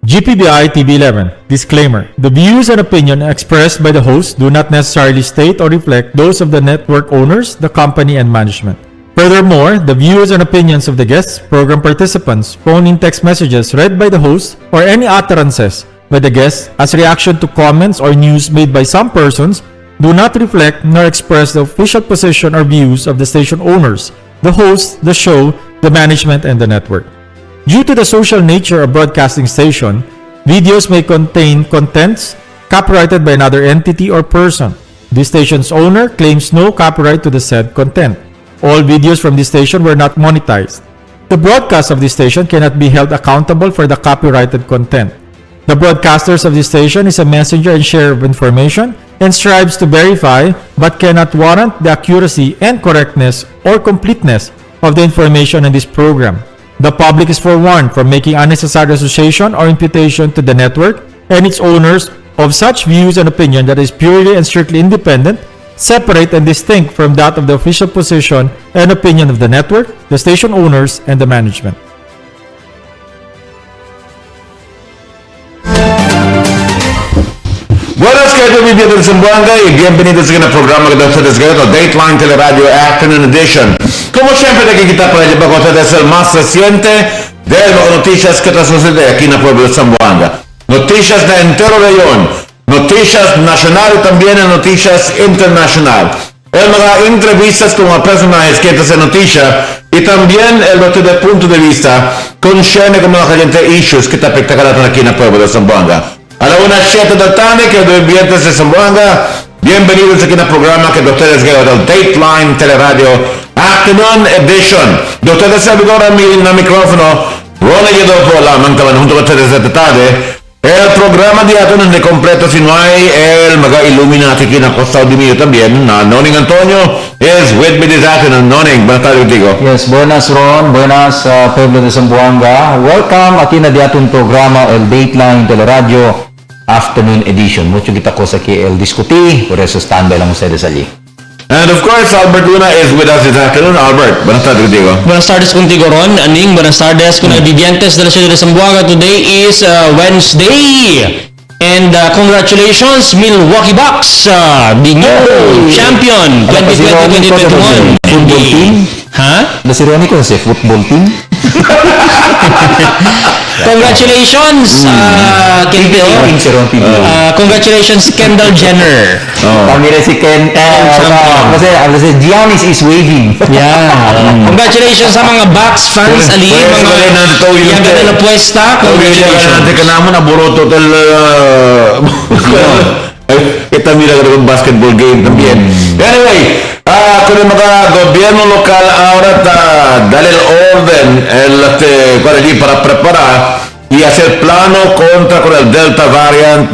GPBI TV11. Disclaimer. The views and opinion expressed by the host do not necessarily state or reflect those of the network owners, the company, and management. Furthermore, the views and opinions of the guests, program participants, phone-in text messages read by the host, or any utterances by the guests as reaction to comments or news made by some persons do not reflect nor express the official position or views of the station owners, the host, the show, the management, and the network. Due to the social nature of broadcasting station, videos may contain contents copyrighted by another entity or person. The station's owner claims no copyright to the said content. All videos from this station were not monetized. The broadcast of this station cannot be held accountable for the copyrighted content. The broadcasters of this station is a messenger and sharer of information and strives to verify but cannot warrant the accuracy and correctness or completeness of the information in this program. The public is forewarned from making unnecessary association or imputation to the network and its owners of such views and opinion that is purely and strictly independent, separate and distinct from that of the official position and opinion of the network, the station owners, and the management. Buenas queridos vivientes de Zamboanga y bienvenidos a un programa que ustedes ven, Dateline Teleradyo Afternoon Edition. Como siempre, nakikita pa rin ba kung ustedes el más reciente dahil mga noticias que sucede aquí en el pueblo de Zamboanga. Noticias de entero rayon, noticias nacional y también noticias internacional. El mga entrevistas con los personajes que esta noticia y también el otro de punto de vista concierne con los calientes issues que está afectando aquí en el pueblo de Zamboanga. A la 1:07 de la tarde, que los vivientes de Zamboanga, bienvenidos aquí en el programa que ustedes ven, el Dateline Teleradyo Afternoon Edition. De ustedes servidor en el micrófono, Ronnie Yedopo, la mantaban junto con ustedes esta tarde. El programa de afternoon de completo, si no hay el mga Illuminati aquí en el costado de mí también. Noning Antonio is with me this afternoon. Noning, buenas tardes contigo. Yes, buenas Ron, buenas pueblo de Zamboanga. Welcome aquí na diatong programa el Dateline Teleradyo Afternoon Edition. Mucho kita cosa que el discutir, por eso standby lang ustedes allí. And of course, Albert Luna is with us this afternoon. Albert, buenas tardes contigo. Buenas tardes contigo, Ron. Aning, buenas tardes con vivientes de la ciudad de Zamboanga. Today is Wednesday. And congratulations, Milwaukee Bucks, the new champion 2020-2021. Football team? Ha? Si Ronnie ko sa football team? Congratulations, congratulations, Kendall Jenner. Kami rin si Ken. Kasi Giannis is waving. Yeah. Congratulations sa mga Bucks fans, Ali. Mga yang ganila puesta. Congratulations. Nanti ka naman na Boroto Hotel. Kita mira ng basketball game también. Anyway, con el gobierno local ahora darle el orden para preparar y hacer plano contra con el Delta variant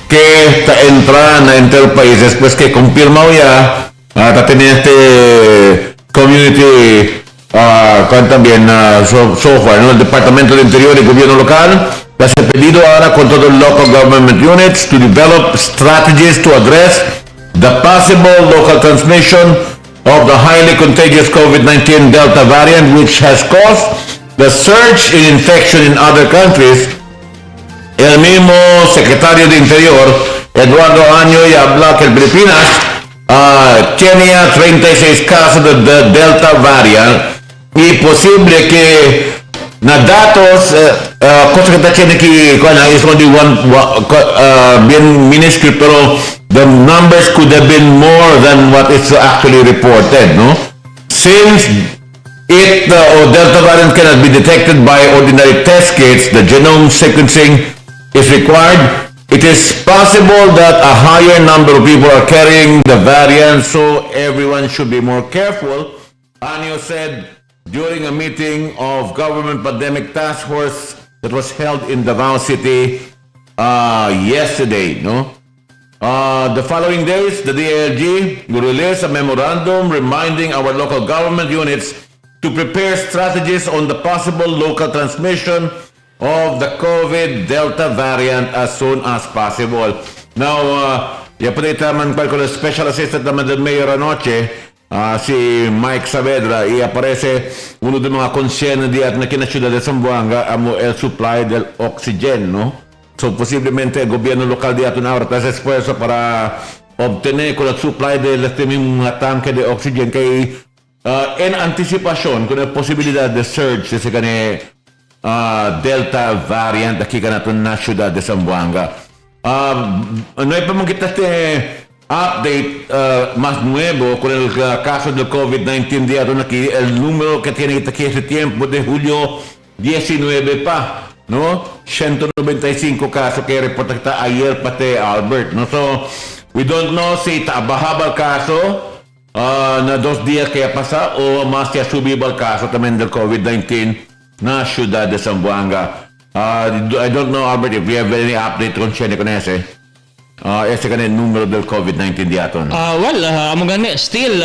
que está entrando en el país después que confirmó ya tener este community también software, ¿no? El Departamento de Interior y Gobierno Local hace pedido ahora con todos los local government units to develop strategies to address the possible local transmission of the highly contagious COVID-19 Delta variant, which has caused the surge in infection in other countries. El mismo secretario de Interior, Eduardo Año, y habla que Filipinas tiene 36 casos de Delta variant y posible que na datos cosa que tiene que is only one bien minuscule, pero the numbers could have been more than what is actually reported, no? Since Delta variant cannot be detected by ordinary test kits, the genome sequencing is required. It is possible that a higher number of people are carrying the variant, so everyone should be more careful. Anio said during a meeting of government pandemic task force that was held in Davao City yesterday, no? The following days, the DLG will release a memorandum reminding our local government units to prepare strategies on the possible local transmission of the COVID Delta variant as soon as possible. Now, yapanita man ko the special assistant naman del Mayor anoche, si Mike Saavedra, y aparece uno de mga konsyeno diat na kinasiyudad de Zamboanga amo el supply del oxygen, no? So posiblemente el gobierno local diat na ahora está esfuerzo para obtener con el supply del este mismo tanque de oxygen kay en anticipación con la posibilidad de surge sa kani Delta variant aquí ka natin na siyudad de Zamboanga. No hay pa mong kita update más nuevo con el caso del COVID-19 diato aquí, el número que tiene aquí ese tiempo de julio 19 pa, ¿no? 195 casos que reporta ayer pati Albert, ¿no? So, we don't know si bajaba el caso na 2 días que pasa o más ya subiba el caso también del COVID-19 na ciudad de Zamboanga. I don't know, Albert, if you have any update con siya con ese. Ese ka na yung numero del COVID-19 diaton. Amo gani still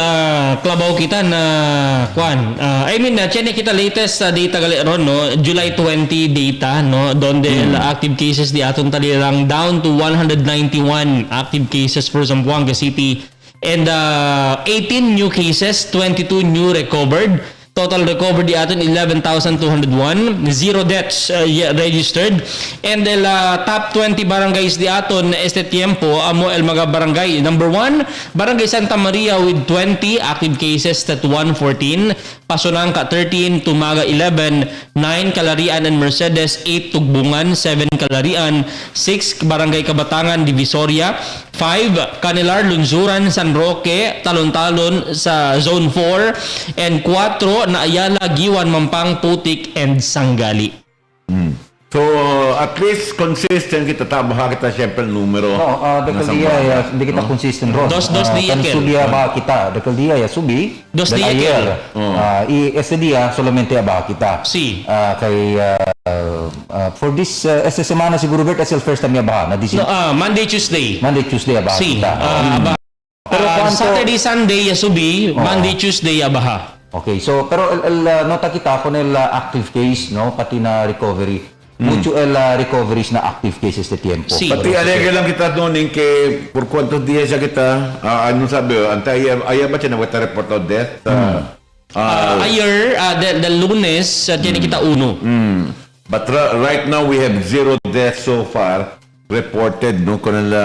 klabaw kita na kwan. I mean, chene kita latest data gali ron, no, July 20 data, no, donde active cases diaton tali lang down to 191 active cases for Zamboanga City, and 18 new cases, 22 new recovered. Total recovered di aton 11,201, 0 deaths registered, and the top 20 barangays di aton este tiempo amo el mga barangay. Number 1, Barangay Santa Maria with 20 active cases at 114, Pasunangka 13, Tumaga 11, 9 Calarian and Mercedes, 8 Tugbungan, 7 Calarian, 6 Barangay Kabatangan, Divisoria, 5 Canilar, Lunzuran, San Roque, Talon-Talon sa Zone 4, and 4 na Ayala, Giwan, Mampang, Putik, and Sanggali. So, at least consistent kita tabaha kita siyempre numero. No, dekal dia hindi kita consistent ron. Dos dia kan ken. sulia ba kita, dekal dia ya subi. Dos dan dia ayer. ken. Este dia solamente ba kita. Si. Kay for this esta semana siguro Bert as first time ba na this Monday, Tuesday. ba Si. kita. Pero Saturday, Sunday ya subi, Monday, Tuesday ya baha. Okay, so pero nota kita con el active case, no, pati na recovery. Mucho el recoveries na active cases de tiempo. Sí. Pati alegre lang kita doon que por cuántos días ya kita, ano sabi, ayer ba siya na report of death? Ayer, the lunes, tiyan kita uno. But right now we have 0 deaths so far reported, no, con el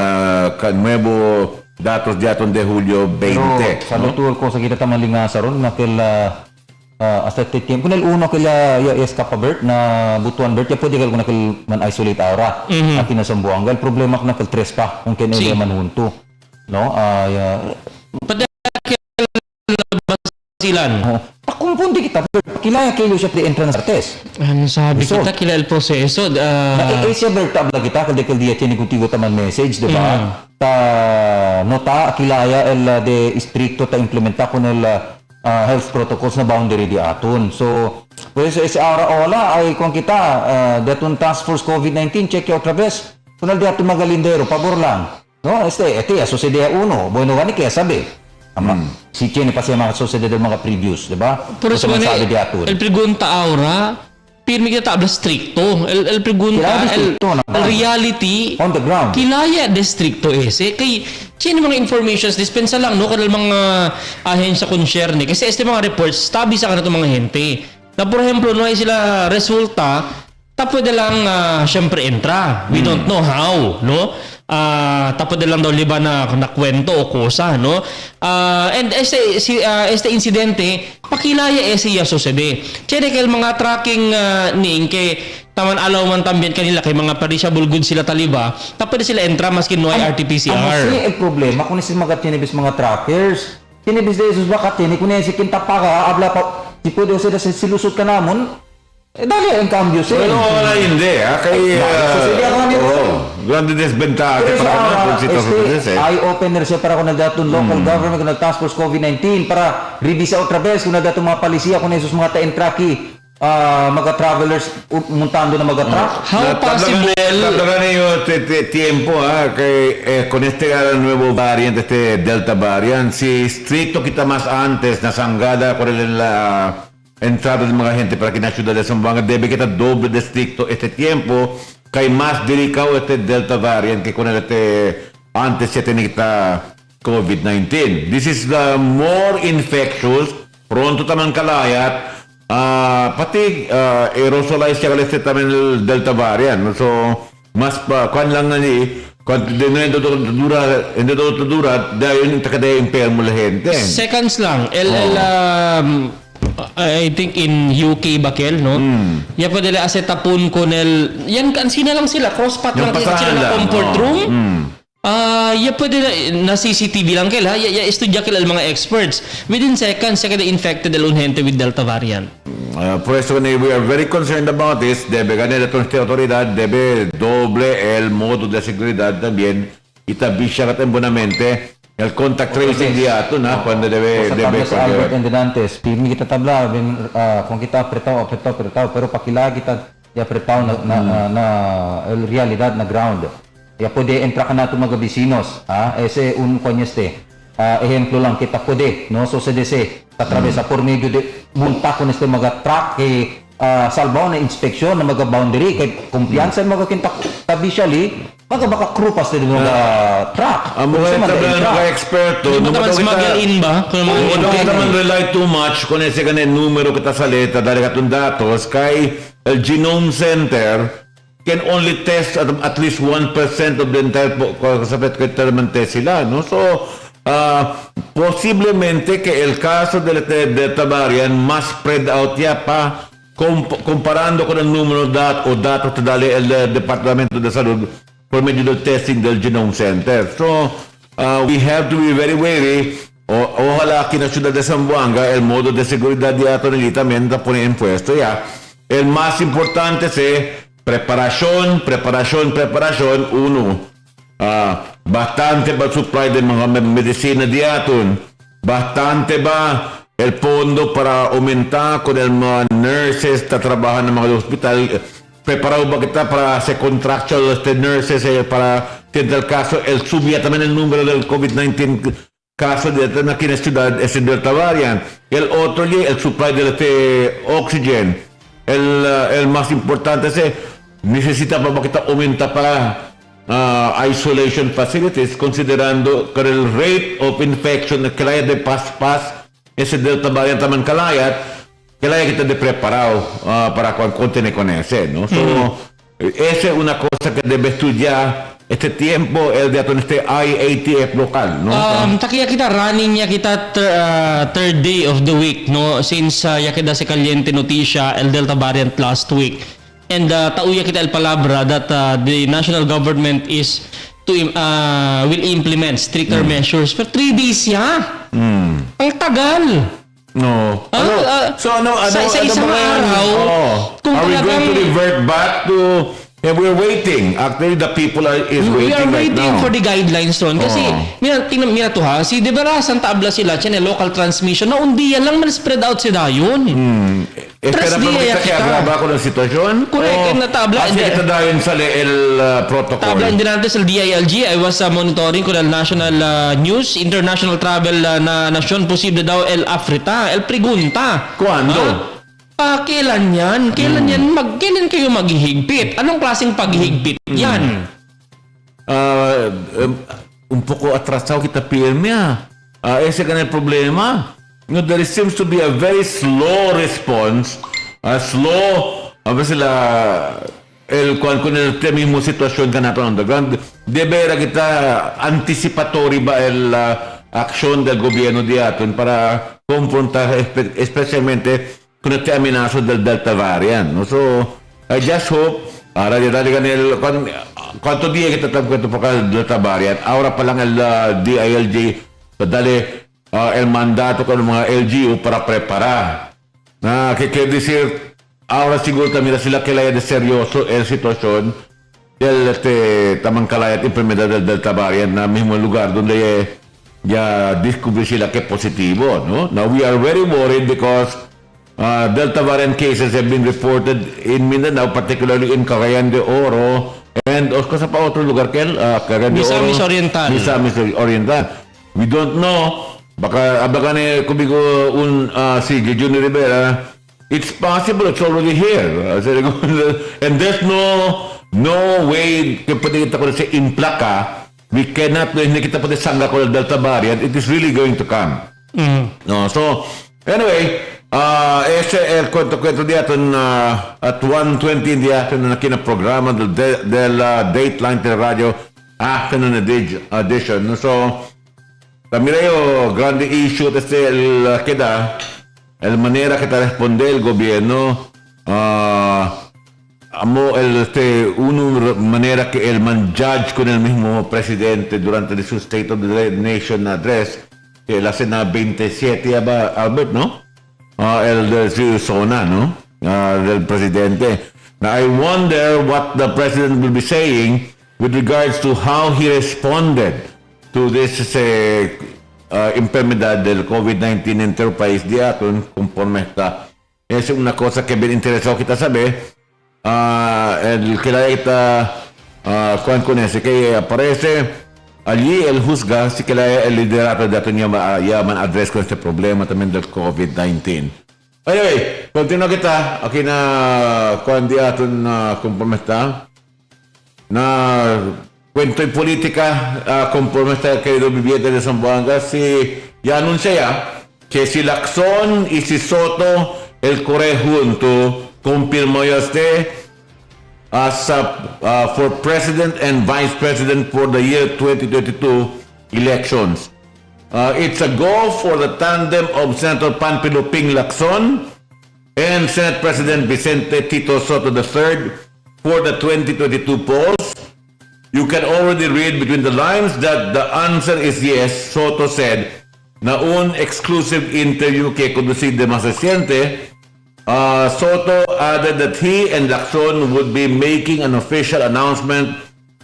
nuevo datos diaton de Julio 20. Pero sa lutul ko sa kita tamalinga sa ron na hasta este tiempo con el uno que la escapa Bert na butuan Bert ya pwede kal kung man isolate aura at Zamboanga el problema kung tres pa kung kinaya manhunto, no, Silan. Kung pundi kita Bert kilaya kayo siya pre entrance test. Ano sabi kita kila el proseso? Siya Bert tabla kita kal dia tiene contigo taman message, di ba? Ta nota kilaya el de stricto ta implementa con el health protocols na boundary di aton. So, pues sa ola ay kung kita datun task force COVID-19 check out otra vez. Kunal di aton magalindero pabor lang. No, ete sucede uno. Bueno gani kaya sabi. Si tiene pa siya mga sucede del mga previous, di ba? Pero sa sabi di aton. El pregunta ahora, pirmi kita tabla stricto. El pregunta, el reality on the ground. Kilaya de stricto ese. Kay sino mga informations dispensa lang no kanal mga ahensya concerne kasi este mga reports tabi sa kanito mga hente. Na por ejemplo no ay sila resulta pwede lang syempre entra. We don't know how, no? Pwede lang daw liba na kwento o kosa, no? And este insidente pakilaya ese ya sucede. Chene kel mga tracking ning ke taman alaw man también kanila kay mga perishable goods sila taliba, pwede sila entra maski no ay RT-PCR. Ano el problema kung sila mga tinibis mga trackers. Tinibis de Jesus baka tinik kung si kinta pa ka abla pa si pwede sila silusot ka namon. Dali ang cambio siya. Pero wala hindi, kay grande desventaja para eye-opener siya para kung nagdatong local government, kung nag-task force COVID-19 para revisa otra vez kung nagdatong mga palisiya kung esos mga ta-entraki mga travelers montando na mag-attract. How possible? Tatlagan niyo tiempo kay con este nuevo variante, este Delta variant, si stricto kita más antes na sanggada con la entrada de mga gente para que na ciudad de Zamboanga debe kita doble de estricto este tiempo kay más delicado este Delta variant que con este antes siya tinita COVID-19. This is the more infectious, pronto tamang kalayat, pati aerosolized siya kalit tamang Delta variant. So, mas pa, kwan lang nga ni, kwan din na hindi dura, dahil yung takadaya impermo la gente. Seconds lang. I think in UK Bakel, no? Ya pa nila acetapon konel. Yan kansina lang sila, crosspat lang sila na comfort room. Ya pa nila na CCTV lang kila. Ya estudya kila mga experts. Within seconds, siya kada infected alun gente with Delta variant. Por eso we are very concerned about this. Debe ganar ito ng autoridad, debe doble el modo de seguridad también. Itabisya katembonamente. El contact tracing diato na cuando debe Albert and Denantes, pimi kita tabla, kung kita apretaw, pero pakila kita apretaw na el realidad na ground. Ya pwede entra ka na ito mga bisinos, ese un konyeste. Ejemplo lang kita pwede, no? So sa DC, tatravesa por medio de munta ko neste mga truck, salbaw na inspeksyon na mga boundary, kay kumpiyansa mga kinta tabishali, baka crew pas din mga truck. Ang mga mga eksperto, Hindi mo naman smuggle in ba? Kung Hindi naman rely too much kung ese ka na numero kita sa leta dahil katong datos kay el Genome Center can only test at least 1% of the entire kasapit kay test sila, no? So, posiblemente que el caso de Delta variant más spread out ya pa comparando con el número o datos que dale el Departamento de Salud por medio del testing del Genome Center. So, we have to be very wary. Ojalá aquí en la ciudad de Zamboanga el modo de seguridad de también pone en puesto ya. El más importante es preparación. Uno, bastante ba supply de mga medicina diaton? Bastante ba el fondo para aumentar con el mga nurses na trabajan ng mga hospital? Preparado ba kita para se contractual nurses para en el caso el subía también el número del COVID-19 caso de aquí en la ciudad es el Delta variant. El otro el supply de oxygen. El más importante es necesita ba kita aumenta para isolation facilities considerando que el rate of infection na kalaya de pas ese Delta variant taman kalayat kaya kita de preparado para contener con ese, ¿no? So, esa es una cosa que debe estudiar este tiempo, el de este IATF local, no? Takiya kita running ya kita third day of the week, no? Since ya kita sa kaliente notisya el Delta variant last week. And tauya kita el palabra that the national government is will implement stricter measures for 3 days ya. Ang tagal. No. Sa isang araw, kung are we going to revert back to we're waiting. Actually, the people is waiting. We are waiting right now for the guidelines doon. Kasi, mira to ha, si Debara, Santa Abla sila, siya local transmission, na undiyan lang man-spread out sila yun. Espera pa kita kaya agraba ko ng sitwasyon? Correct. Natabla. Kasi kita dahil sa protocol. Tabla din natin sa DILG. I was monitoring ko ng national news, international travel na nasyon, posible daw el Afrita, el Pregunta. Kuando? Kailan yan? Kailan kayo maghihigpit? Anong klaseng paghihigpit yan? Un poco atrasado kita pirme. Ese ka na yung problema. There seems to be a very slow response. Con el mismo situación que nato on the ground. Debera kita anticipatory ba el action del gobierno de aton para confrontar especialmente con este amenazo del Delta variant. No? So, I just hope, ¿cuántos días kita tagkwento pa el Delta variant? Ahora pa lang el DILG, dale el mandato con mga LGU para preparar. Que quiere decir, ahora siguro también sila kilaya de seryoso el situación del tamang kalayat enfermedad del Delta variant na mismo lugar donde ya descubrí sila que positivo. No? Now, we are very worried because Delta variant cases have been reported in Mindanao, particularly in Cagayan de Oro, and sa pa otro lugar, Cagayan de Oro. Misamis Oriental. We don't know. Baka kubigo si Junior Rivera, it's possible it's already here. And there's no way que pwede kita ko sa implaka we cannot, hindi kita pati sangga ko ng Delta variant, it is really going to come. No, so, anyway, kwento-kwento di aton at 1:20 di aton na kinaprograma del Dateline Teleradyo afternoon edition. No, so, kami rayo, grande issue desde el manera que te responde el gobierno, una manera que el man judge con el mismo presidente durante su State of the Nation address, que la cena 27, Albert, ¿no? El de zona, ¿no? Del presidente. Now, I wonder what the president will be saying with regards to how he responded to this enfermedad del COVID-19 en nuestro país de aton, conforme está. Es una cosa que bien interesado kita saber. El que la Juan con ese que aparece allí, el juzga si que el liderato de aton yaman address con este problema también del COVID-19. Anyway, continúa kita. Aquí na Juan de aton conforme está. Na cuento y política, conforme está el querido viviente de Zamboanga, ya anuncia ya que si Lacson y si Soto, el Corre junto, confirmó ya as for President and Vice President for the year 2022 elections. It's a go for the tandem of Senator Panfilo Ping Lacson and Senate President Vicente Tito Soto III for the 2022 polls. You can already read between the lines that the answer is yes, Soto said. Na un exclusive interview que conducid de más reciente, Soto added that he and Lacson would be making an official announcement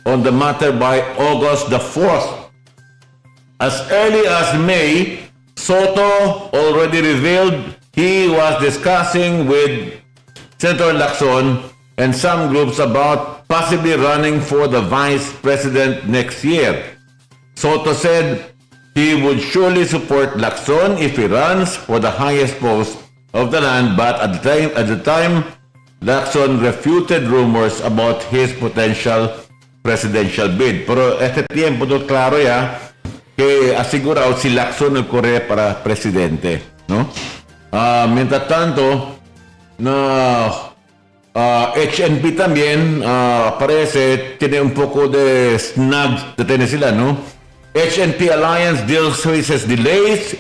on the matter by August the 4th. As early as May, Soto already revealed he was discussing with Senator Lacson and some groups about possibly running for the vice president next year. Soto said he would surely support Lacson if he runs for the highest post of the land, but at the time, Lacson refuted rumors about his potential presidential bid. Pero este tiempo no claro ya que asegurado si Lacson el corre para presidente, ¿no? Mientras tanto, HNP también parece tiene un poco de snag de Tennessee, ¿no? HNP Alliance deals faces delays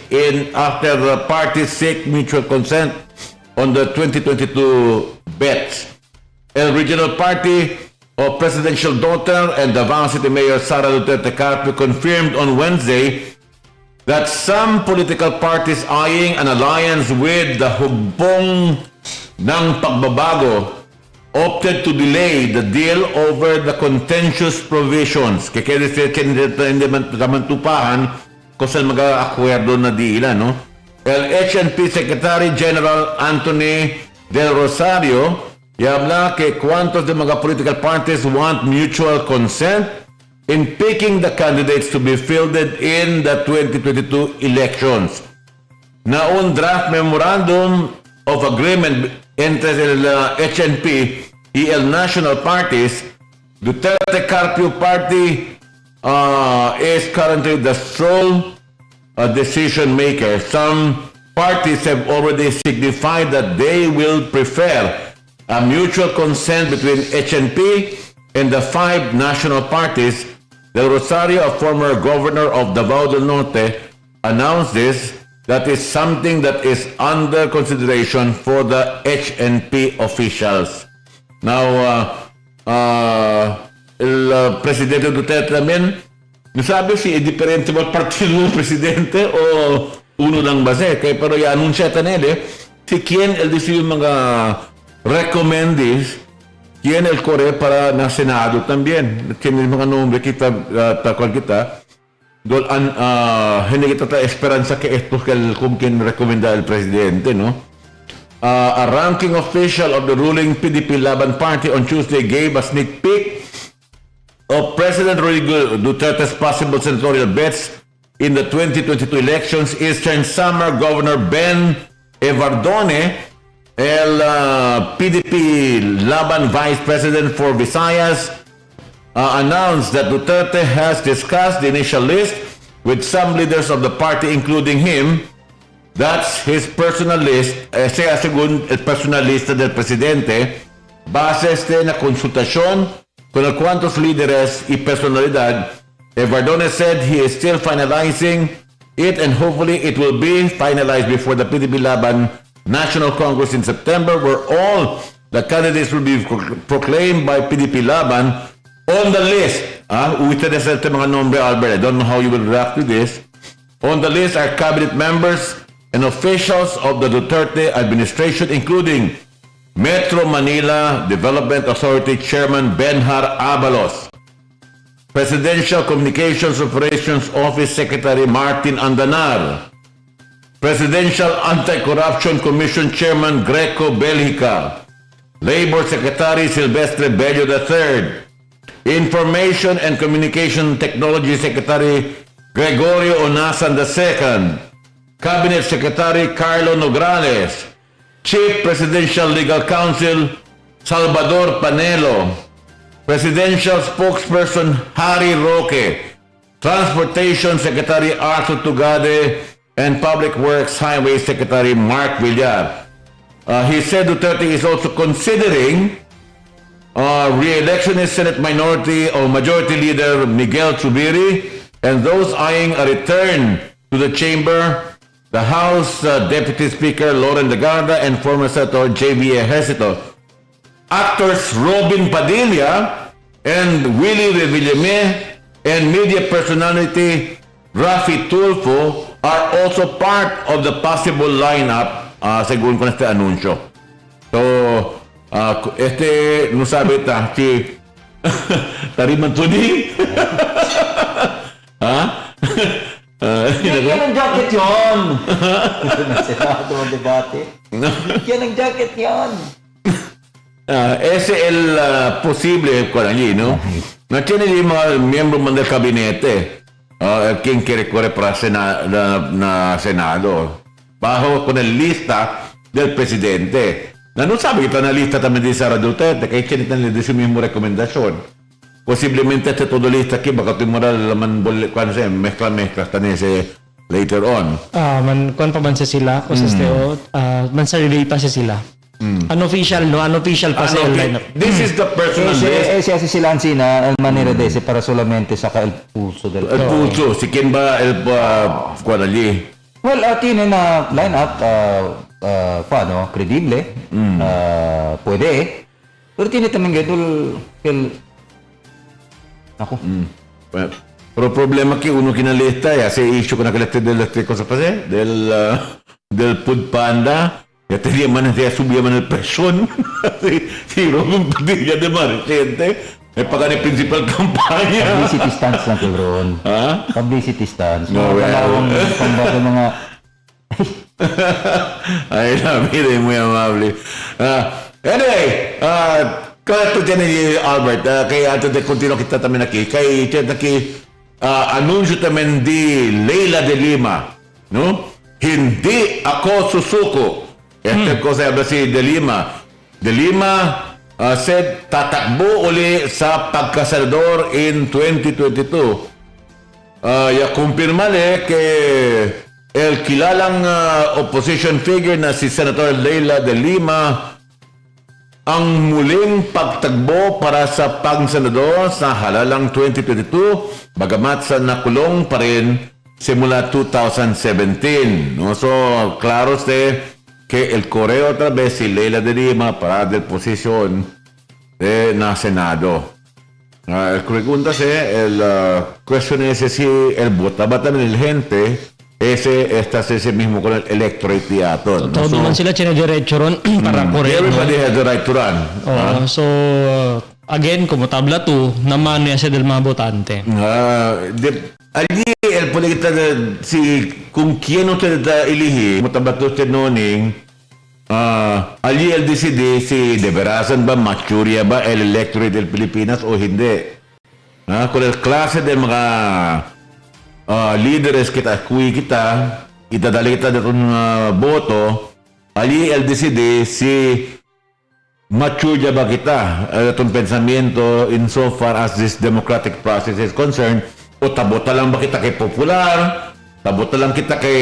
after the parties seek mutual consent on the 2022 bets. El Regional Party of Presidential Daughter and Davao City Mayor Sara Duterte Carpio confirmed on Wednesday that some political parties eyeing an alliance with the hubong ng pagbabago opted to delay the deal over the contentious provisions. Que quiere decir que hindi man tupahan kung saan mag-aakwerdo na diila, no? El HNP Secretary General Anthony Del Rosario habla que cuantos de mga political parties want mutual consent in picking the candidates to be fielded in the 2022 elections. Na un draft memorandum of agreement entre el HNP y el National Parties, Duterte Carpio Party is currently the sole decision maker. Some parties have already signified that they will prefer a mutual consent between HNP and the 5 national parties. Del Rosario, a former governor of Davao del Norte, announced this. That is something that is under consideration for the HNP officials. Now, el presidente Duterte también, nasabi si diferente ba partido presidente o uno lang ba siya? Kaya pero i-anunsya tanele si quien el decidió mga recommendis, quien el corre para na Senado también. Quien el mga nombre kita, takwal kita, hindi kita esperanza que esto que kung quien recommenda el presidente, no? A ranking official of the ruling PDP Laban Party on Tuesday gave a sneak peek of President Rodrigo Duterte's possible senatorial bets in the 2022 elections. Eastern Summer Governor Ben Evardone, el PDP Laban Vice President for Visayas, announced that Duterte has discussed the initial list with some leaders of the party, including him. That's his personal list, sea según el personal lista del presidente, base na konsultasyon con cuantos líderes y personalidad. Everdones said he is still finalizing it and hopefully it will be finalized before the PDP Laban National Congress in September, where all the candidates will be proclaimed by PDP Laban on the list. Uwita na sa mga nombre, Albert. I don't know how you will react to this. On the list are cabinet members and officials of the Duterte administration, including Metro Manila Development Authority Chairman Benhar Abalos, Presidential Communications Operations Office Secretary Martin Andanar, Presidential Anti-Corruption Commission Chairman Greco Belhica, Labor Secretary Silvestre Bello III, Information and Communication Technology Secretary Gregorio Onasan II, Cabinet Secretary Carlo Nograles, Chief Presidential Legal Counsel Salvador Panelo, Presidential Spokesperson Harry Roque, Transportation Secretary Arthur Tugade, and Public Works Highway Secretary Mark Villar. He said Duterte is also considering re-electionist Senate Minority or Majority Leader Miguel Zubiri and those eyeing a return to the chamber, the House Deputy Speaker Loren Legarda and former Senator J.B. Ejercito. Actors Robin Padilla and Willie Revillame and media personality Rafi Tulfo are also part of the possible lineup según con este anuncio. So, no sabi si Tariman Tudi? Ha? Yan ang jacket yun! Senado ang debate. Yan ang jacket yun! Ese el posible con allí, ¿no? No tiene ni mga miyembro man del gabinete quien quiere correr para Senado bajo con el lista del presidente. No sabe que está en la lista también de Sara Duterte, que tiene de su mismo recomendación. Posiblemente esté todo lista aquí, baka timoral laman kuan sa mezcla tan ese later on. Kuan pa man sa sila, kasi man sa relay pa sa sila. Unofficial, no? Unofficial pa sa lineup. This is the personal list. Si así sila ansina, el manera de ese para solamente saca el pulso del... El pulso, si quién va el kuan allí. Well, tiene na lineup, paano, credible, puede, pero tiene también el ako. Pero problema que uno kinalista, ese issue con aquel cosa pa del Food Panda, ya tenía manes de subir man el presión, si Robin Padilla de más reciente, es pagar el principal campaña. Publicity stance lang ko, Ron. Ha? Publicity stance. No, Pambato mga... Ay, la vida es muy amable. Anyway, kaya ito dyan ni Albert, kaya ito de continuo kita tamin aquí, kaya ito aquí, anunsyo tamin di Leila de Lima, no? Hindi ako susuko. Ito ko sa si De Lima. De Lima said tatakbo uli sa pagkasenador in 2022. Ya kumpirmale que el kilalang opposition figure na si Senator Leila de Lima ang muling pagtagbo para sa pagsenador sa halalang 2022, bagamat sa nakulong pa rin simula 2017. No? So, claro que el correo otra vez si Leila de Lima para del posición na Senado. El pregunta el cuestión es si el votaba también el gente ese mismo con el electorate teatro. Todo man sila diretso ron para correct. Everybody has the right to run. So, again, como tabla 2, naman niya sa del mga botante. Allí el política si con quién usted elige, como tabla 2 usted noning, allí él decide si deberasan ba maturya ba el electorate del Pilipinas o hindi. Con el klase del mga líderes kita, kui kita, itadali kita ng boto, allí él decide si mature ba kita itong pensamiento insofar as this democratic process is concerned, o tabota lang ba kita kay popular, tabota lang kita kay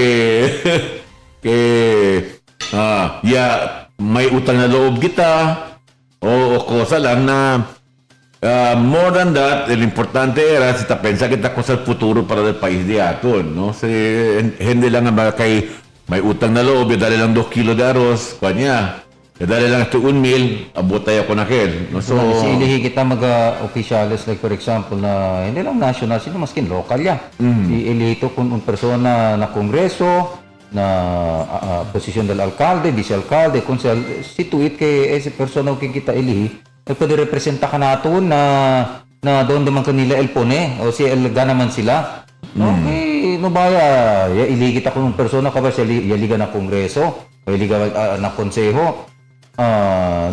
may utang na loob kita, o kosa lang na more than that, el importante era si pensa kita ko sa futuro para del país di aton, no? Hindi lang nga kay may utang na loob, dali lang 2 kilo de arroz, kanya. Dali lang ito 1 meal, abotay ako na kin. No? So, ilihi kita mag-officials, like for example, na hindi lang national, sino maskin local ya. Ilihi ito kung persona na kongreso, na posisyon del alcalde, vice-alcalde, kung situit kay ese persona kung kita ilihi, pwede representa ka natin na doon naman kanila el pone, o si el naman sila. No, no baya, ilihi kita kung persona ka ba siya yaliga na kongreso, o yaliga na konseho,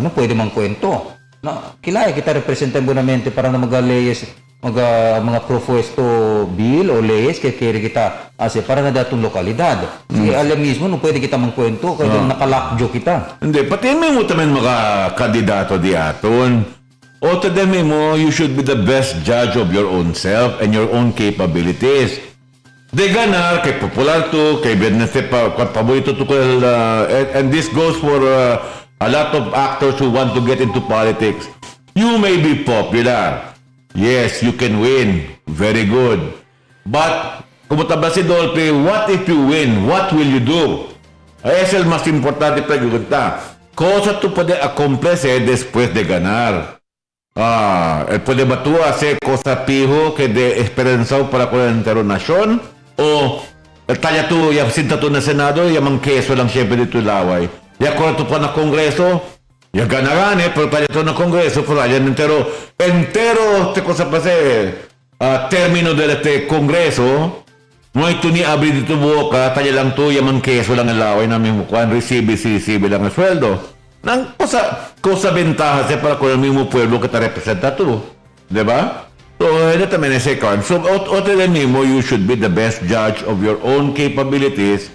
no pwede mang kwento. Na kilaya kita representan bonamente para na mag-leyes, mga propuesto bill o leyes kay kaya kita kasi para na datong lokalidad. Sige, alam mismo, no pwede kita mang kwento, kaya nakalakjo kita. Hindi, pati mo tamen mga kandidato di aton. O tademi mo, you should be the best judge of your own self and your own capabilities. De ganar, kay popular to, kay benefit paborito to, and this goes for a lot of actors who want to get into politics. You may be popular. Yes, you can win. Very good. But, kumusta ba si Dolphy, what if you win? What will you do? Es el más importante pregunta. Cosa tú puedes accomplece después de ganar? Puede ba tú hacer cosa pijo que de esperanzado para con la entero nación? O talla tú, ya sinta tú na Senado, ya mang keso lang siyempre dito laway. Ya kung tú pa na Kongreso, ya gana-gane, pero talla tú na Kongreso, pero allá entero, te cosa pase, término de este Kongreso, no hay tú ni abrir dito boca, talla lang tú, ya mang keso lang ang laway na mismo kuhan, recibe lang ang sweldo. Nang cosa ventaja para con el mismo pueblo que te representa tú, ¿diba? So, ito también ese kan. So, otra de mismo, you should be the best judge of your own capabilities,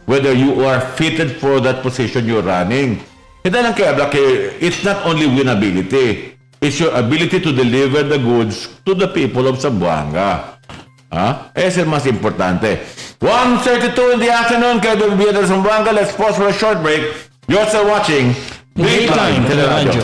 whether you are fitted for that position you're running. Hindi lang kaya, it's not only winnability, it's your ability to deliver the goods to the people of Zamboanga. Es el más importante. 1:32 in the afternoon, kaya doon biyada sa Zamboanga. Let's pause for a short break. You're still watching Dateline Teleradyo.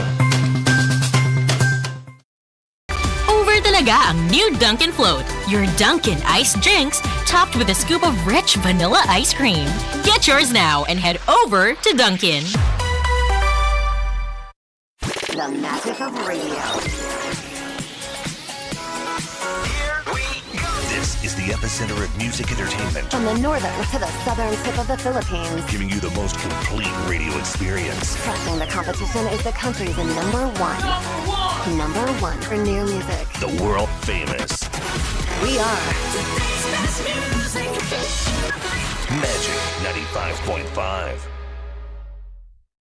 Over talaga ang new Dunkin' Float. Your Dunkin' iced drinks topped with a scoop of rich vanilla ice cream. Get yours now and head over to Dunkin'. The magic of radio. This is the epicenter of music entertainment, From the northern to the southern tip of the Philippines. giving you the most complete radio experience. Crushing the competition is the country's number one. Number one for new music. The world famous We are Magic 95.5.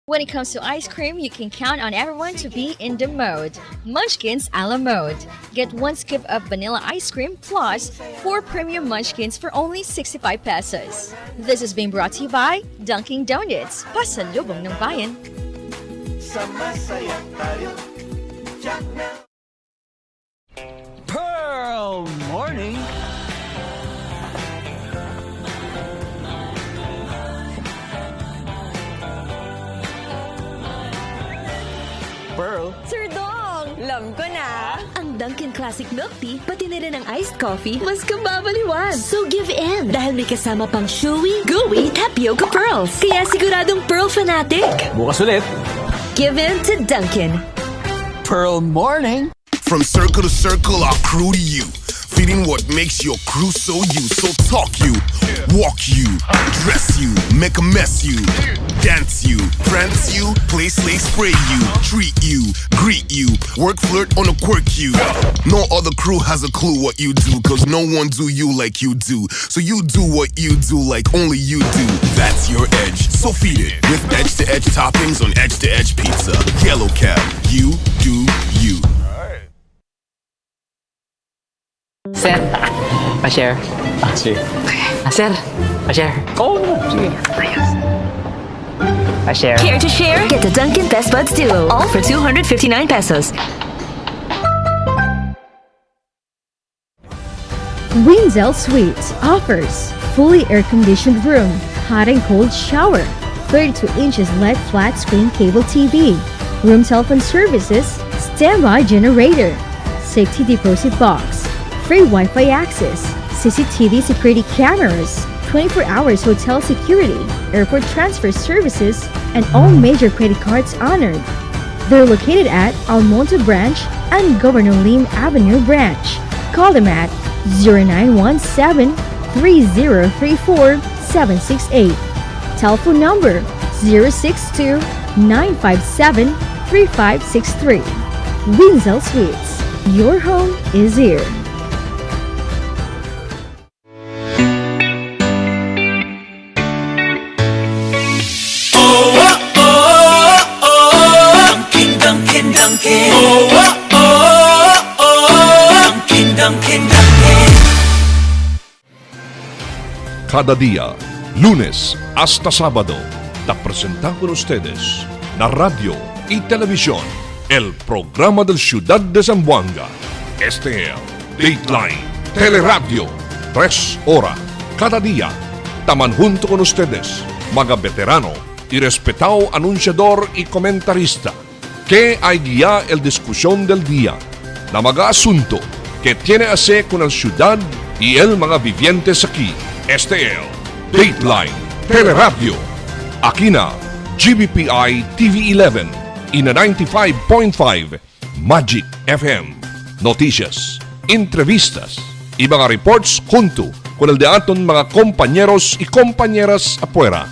When it comes to ice cream, you can count on everyone to be in the mode. Munchkins a la mode. Get 1 scoop of vanilla ice cream plus 4 premium munchkins for only 65 pesos. This is being brought to you by Dunkin' Donuts, pasalubong ng bayan. Pearl Morning. Pearl. Sir Dong! Alam ko na! Ang Dunkin' Classic Milk Tea, pati na rin ang iced coffee, mas kababaliwan. So give in! Dahil may kasama pang chewy, gooey, tapioca pearls. Kaya siguradong Pearl fanatic. Bukas ulit. Give in to Dunkin'. Pearl Morning. From circle to circle, our crew to you. Feeding what makes your crew so you. So talk you, walk you, dress you, make a mess you, dance you, prance you, play, slay, spray you, treat you, greet you, work, flirt on a quirk you. No other crew has a clue what you do, cause no one do you like you do. So you do what you do like only you do. That's your edge, so feed it with edge-to-edge toppings on edge-to-edge pizza. Yellow Cab, you do you. Sir, pa-share. Sige. Sir, pa-share. Oo, sige. Ayos. Pa-share. Care to share? Get the Dunkin' Best Buds Duo. All for 259 pesos. Winzel Suites offers fully air-conditioned room, hot and cold shower, 32 inches LED flat screen cable TV, room telephone services, standby generator, safety deposit box, free Wi-Fi access, CCTV security cameras, 24 hours hotel security, airport transfer services, and all major credit cards honored. They're located at Almonte Branch and Governor Lim Avenue Branch. Call them at 0917-3034-768. Telephone number 062-957-3563. Winzel Suites. Your home is here. Cada día, lunes hasta sábado, te presentamos con ustedes la radio y televisión, el programa del Ciudad de Zamboanga. Este es Dateline Teleradyo, 3 horas cada día. Taman junto con ustedes, mga veterano y respetado anunciador y comentarista, que hay guía el discusión del día, na mga asunto que tiene a hacer con la ciudad y el mga vivientes aquí. Este es Dateline Teleradyo. Aquí na GBPI TV11 y na 95.5 Magic FM. Noticias, entrevistas y mga reports junto con el de aton mga compañeros y compañeras afuera.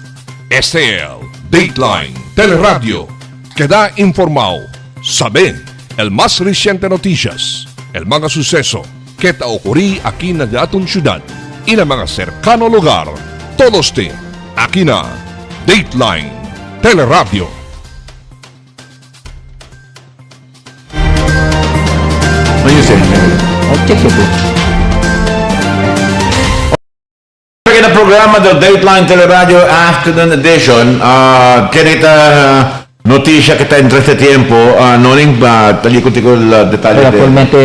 Este es Dateline Teleradyo. Queda informado, sabe el más reciente noticias, el mga suceso que te ocurrí aquí na de aton ciudad y na mga cercano lugar. Todos te aquí na Dateline Teleradyo. Ayusin. Check ito. Ang programa del Dateline Teleradyo Afternoon Edition, kinita notisya kita entre este tiempo, noning ba talikot-ikot detalye. Actualmente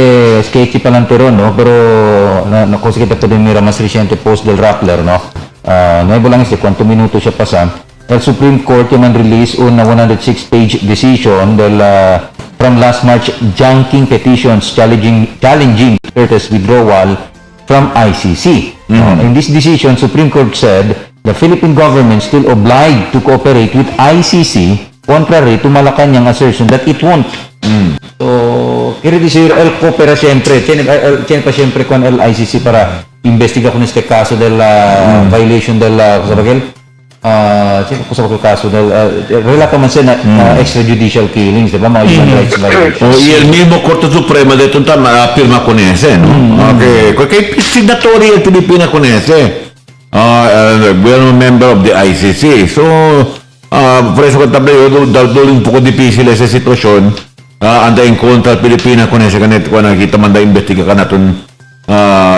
sketchy pa lang pero no, pero nakuha kita po din mira mas reciente post del Rappler, no. Nuevo lang isi quanto minuto siya pasa. El Supreme Court yung release una 106-page decision from last March junking petitions challenging Duterte's withdrawal from ICC. In this decision, Supreme Court said the Philippine government still obliged to cooperate with ICC contrary to Malacanang assertion that it won't. So, quiere decir, el coopera siempre, tiene pa siempre con el ICC para investigar con este caso del violation del, caso del, relata man siya na extrajudicial killings, di ba? Mga human rights violations. Y el mismo Corte Suprema de ito firma con ese, no? Okay. Kaya signatory el Pilipina con ese. We're a member of the ICC. So, por eso que también dahil un poco difícil esa sitwasyon, anda en contra del Pilipina con ese ganito kung nakita man da investiga ka natin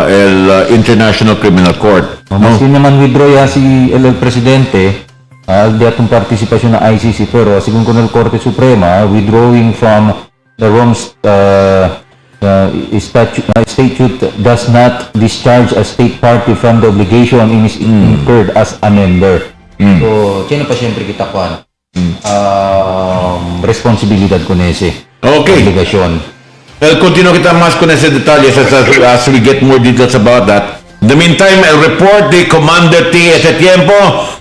el International Criminal Court. Maski naman withdraw ya si el presidente di atong partisipasyon na ICC, pero sigun ko ng Korte Suprema withdrawing from the Rome statute does not discharge a state party from the obligation incurred as a member. So, tiyan pa siyempre kita kuan responsibilidad ko nese. Okay. Obligasyon. Continue kita mas con ese detalles as we get more details about that. In the meantime, el report de Commander T ese tiempo.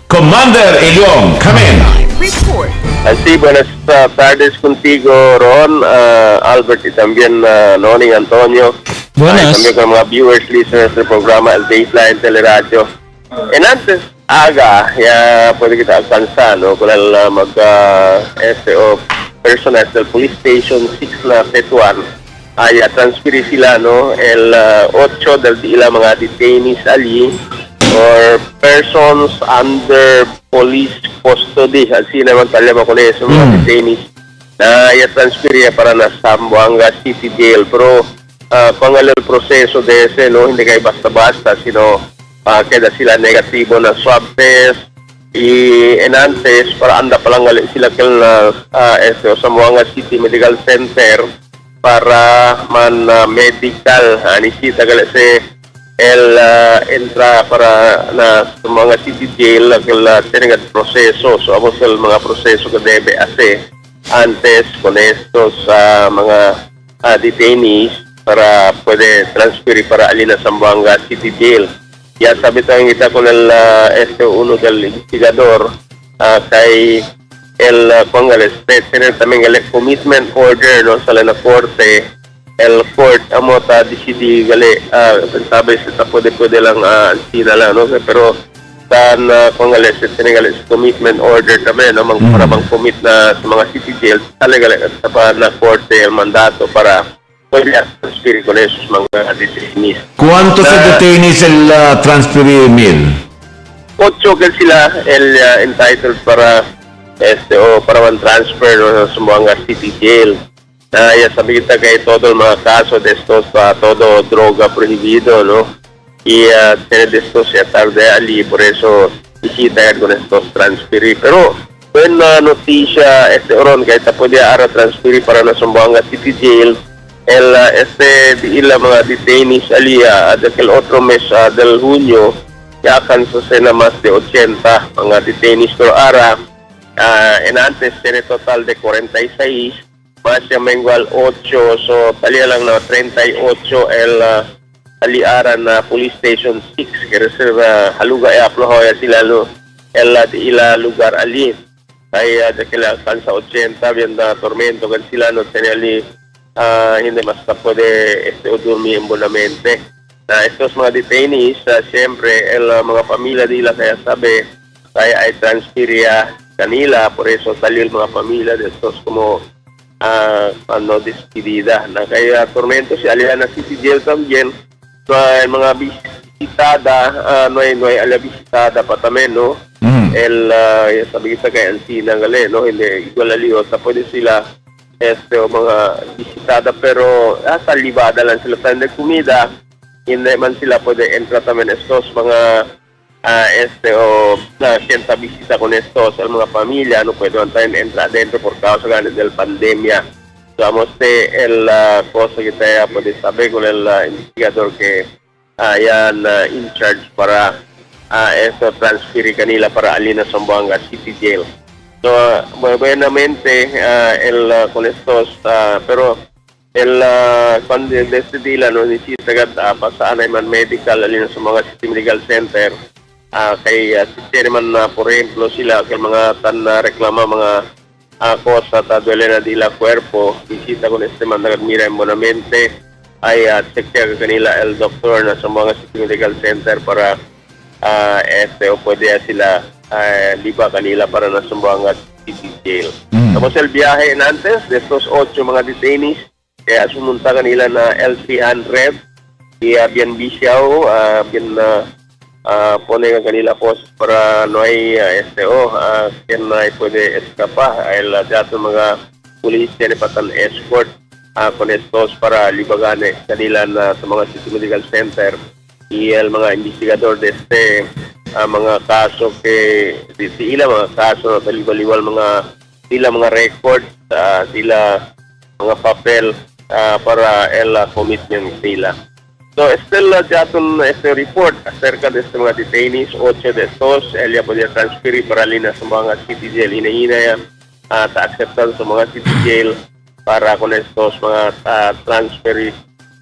Commander Ilyong, come in. Report. Así, buenas tardes contigo, Ron, Albert, y también Noning Antonio. Buenas. También con mga viewers, listeners del programa El Dateline Teleradyo. And antes, aga, ya pwede kita alcanza, no? Kung mag-SO personal del Police Station 6 na Tetuan, ay transferi sila, no? El 8 del ila mga detainees ali or persons under police custody. Así naman talema ko na yung mga detainees na transferi para na Zamboanga City Jail. Pero pangal el proseso de ese, no? Hindi kayo basta-basta, sino kaya sila negatibo na swab test, enantes para anda palang gali sila kel Zamboanga City Medical Center para man medical anisita gali si entra para na Zamboanga City Jail kel tinagad proseso so amo sel mga proseso que debe hacer antes con estos mga detainees para puede transferir para alina Zamboanga City Jail. Ya sabi tayo kita con uno del investigador kay Congales tener también el commitment order no sa la korte el court amo ta decide gali sabi sa puede lang sila lang no pero tan Congales tener gali commitment order también no para commit na sa mga city jail talaga sa pa na korte el mandato para puede transferir con esos mga detainees. ¿Cuántos detainees el transferir mil? 8 que sila entitled para para man transfer no, sa Zamboanga City Jail. Ya sabi kita kay todo el mga caso de estos todo droga prohibido no. Y tiene de estos ya tarde ali por eso visita con estos transferir. Pero buena noticia oron kay ta pwede ara transferir para na Zamboanga City Jail. Di ila mga detainees alia del otro mes del junio ya akan susena más de 80 mga detainees pero ara antes tiene total de 46 más yung mengual 8 so talia lang na 38 aliaran na police station 6 que reserva haluga aplohoya sila no di ila lugar ali ay kila kan sa 80 vienda tormento kan sila no tenali hindi mas puede udurmi imbonamente. Estos mga detainees, siyempre, mga pamilya nila kaya sabi, kaya ay transferia kanila, por eso salió el mga pamilya de estos como despedida. Kaya tormento si Aliana City Jail también, no hay mga visitada, no hay ala visitada pa también, no? Sabi kita kay Alcina gali, no? Hindi, igual aliyo, pwede sila mga visitada pero sa libada lang sila tayo de comida hindi man sila pwede entra también estos mga sienta visita con estos el mga pamilya no pwede man tayo entra dentro por causa del pandemia so amos el cosa que tayo pwede sabi con el investigador que ayan in charge para transferir kanila para alina Zamboanga City Jail. So, buenamente, con estos, pero cuando decidila, no, necesita pasaan ay man medical, alin sa mga City Medical Center, kay si man, por ejemplo, sila, kay mga tan reklama, mga cosa, duele na dila cuerpo, visita con man, nagmira buenamente, ay check kanila el doctor na sa mga City Medical Center para, o pwede sila, liba kanila para na Zamboanga City Jail. Tapos el viaje antes de estos 8 mga detainees, kaya sumunta kanila na L300 y bien visiao, bien pone ka kanila pos para no hay quien no hay puede escapar. El dato mga pulis tiene patan escort con estos para libagan kanila na sa mga City Medical Center y el mga investigador de mga kaso que sila mga kaso talibaliwal mga sila mga record sila mga papel para el commitment nila. So still jaton report acerca de mga detainees 8 de estos ella podía transferir para lina sa mga city jail inaina ta-acceptan sa mga city jail para con estos mga transfer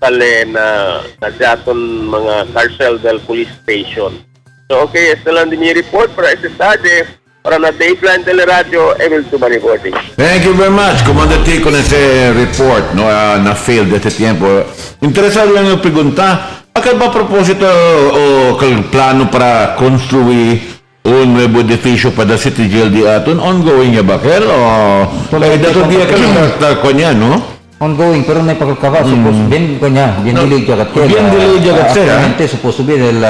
talen na jaton mga carcel del police station. So okay, ito lang din yung report para esta tarde para na Dateline Teleradyo, Emil Tuba reporting. Thank you very much, Comandante, con ese report no, na failed este tiempo. Interesado lang yung pregunta, akal ba propósito o plano para construir un nuevo edificio para the City Jail di aton? Ongoing ya ba, Kel? O kaya dato di akal ko niya, no? Ongoing, pero may pagkakaba. Supposed bien ko niya, bien dilig jagat Kel. Bien dilig jagat Kel. Actualmente, supposed to be el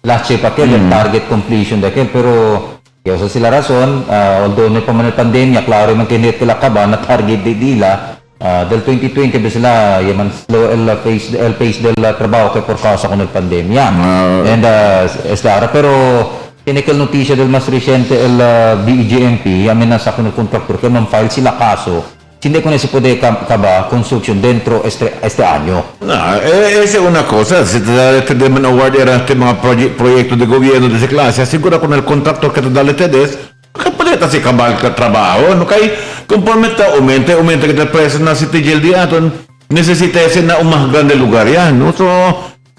lache pa Kel, el target completion da Kel, pero kaya sa sila rason, although may paman pandemya, klaro man kinit kila ka ba na target di dila, del 2020 ba sila, yaman slow el pace del trabajo que por causa con el pandemia. And, es claro, pero tiene que el noticia del más reciente el BGMP, amenaza con el contractor que non file sila kaso, hindi ko na si puede kaba construction dentro este año. No, esa es una cosa. Si te da este Demen Award era este mga proyectos de gobierno de esa clase, asegura con el contractor que te da LTDs, que puede si kabal ka trabajo, no kay conforme aumenta que te preso na si TGL di aton, necesita ese na un más grande lugar yan, no? So,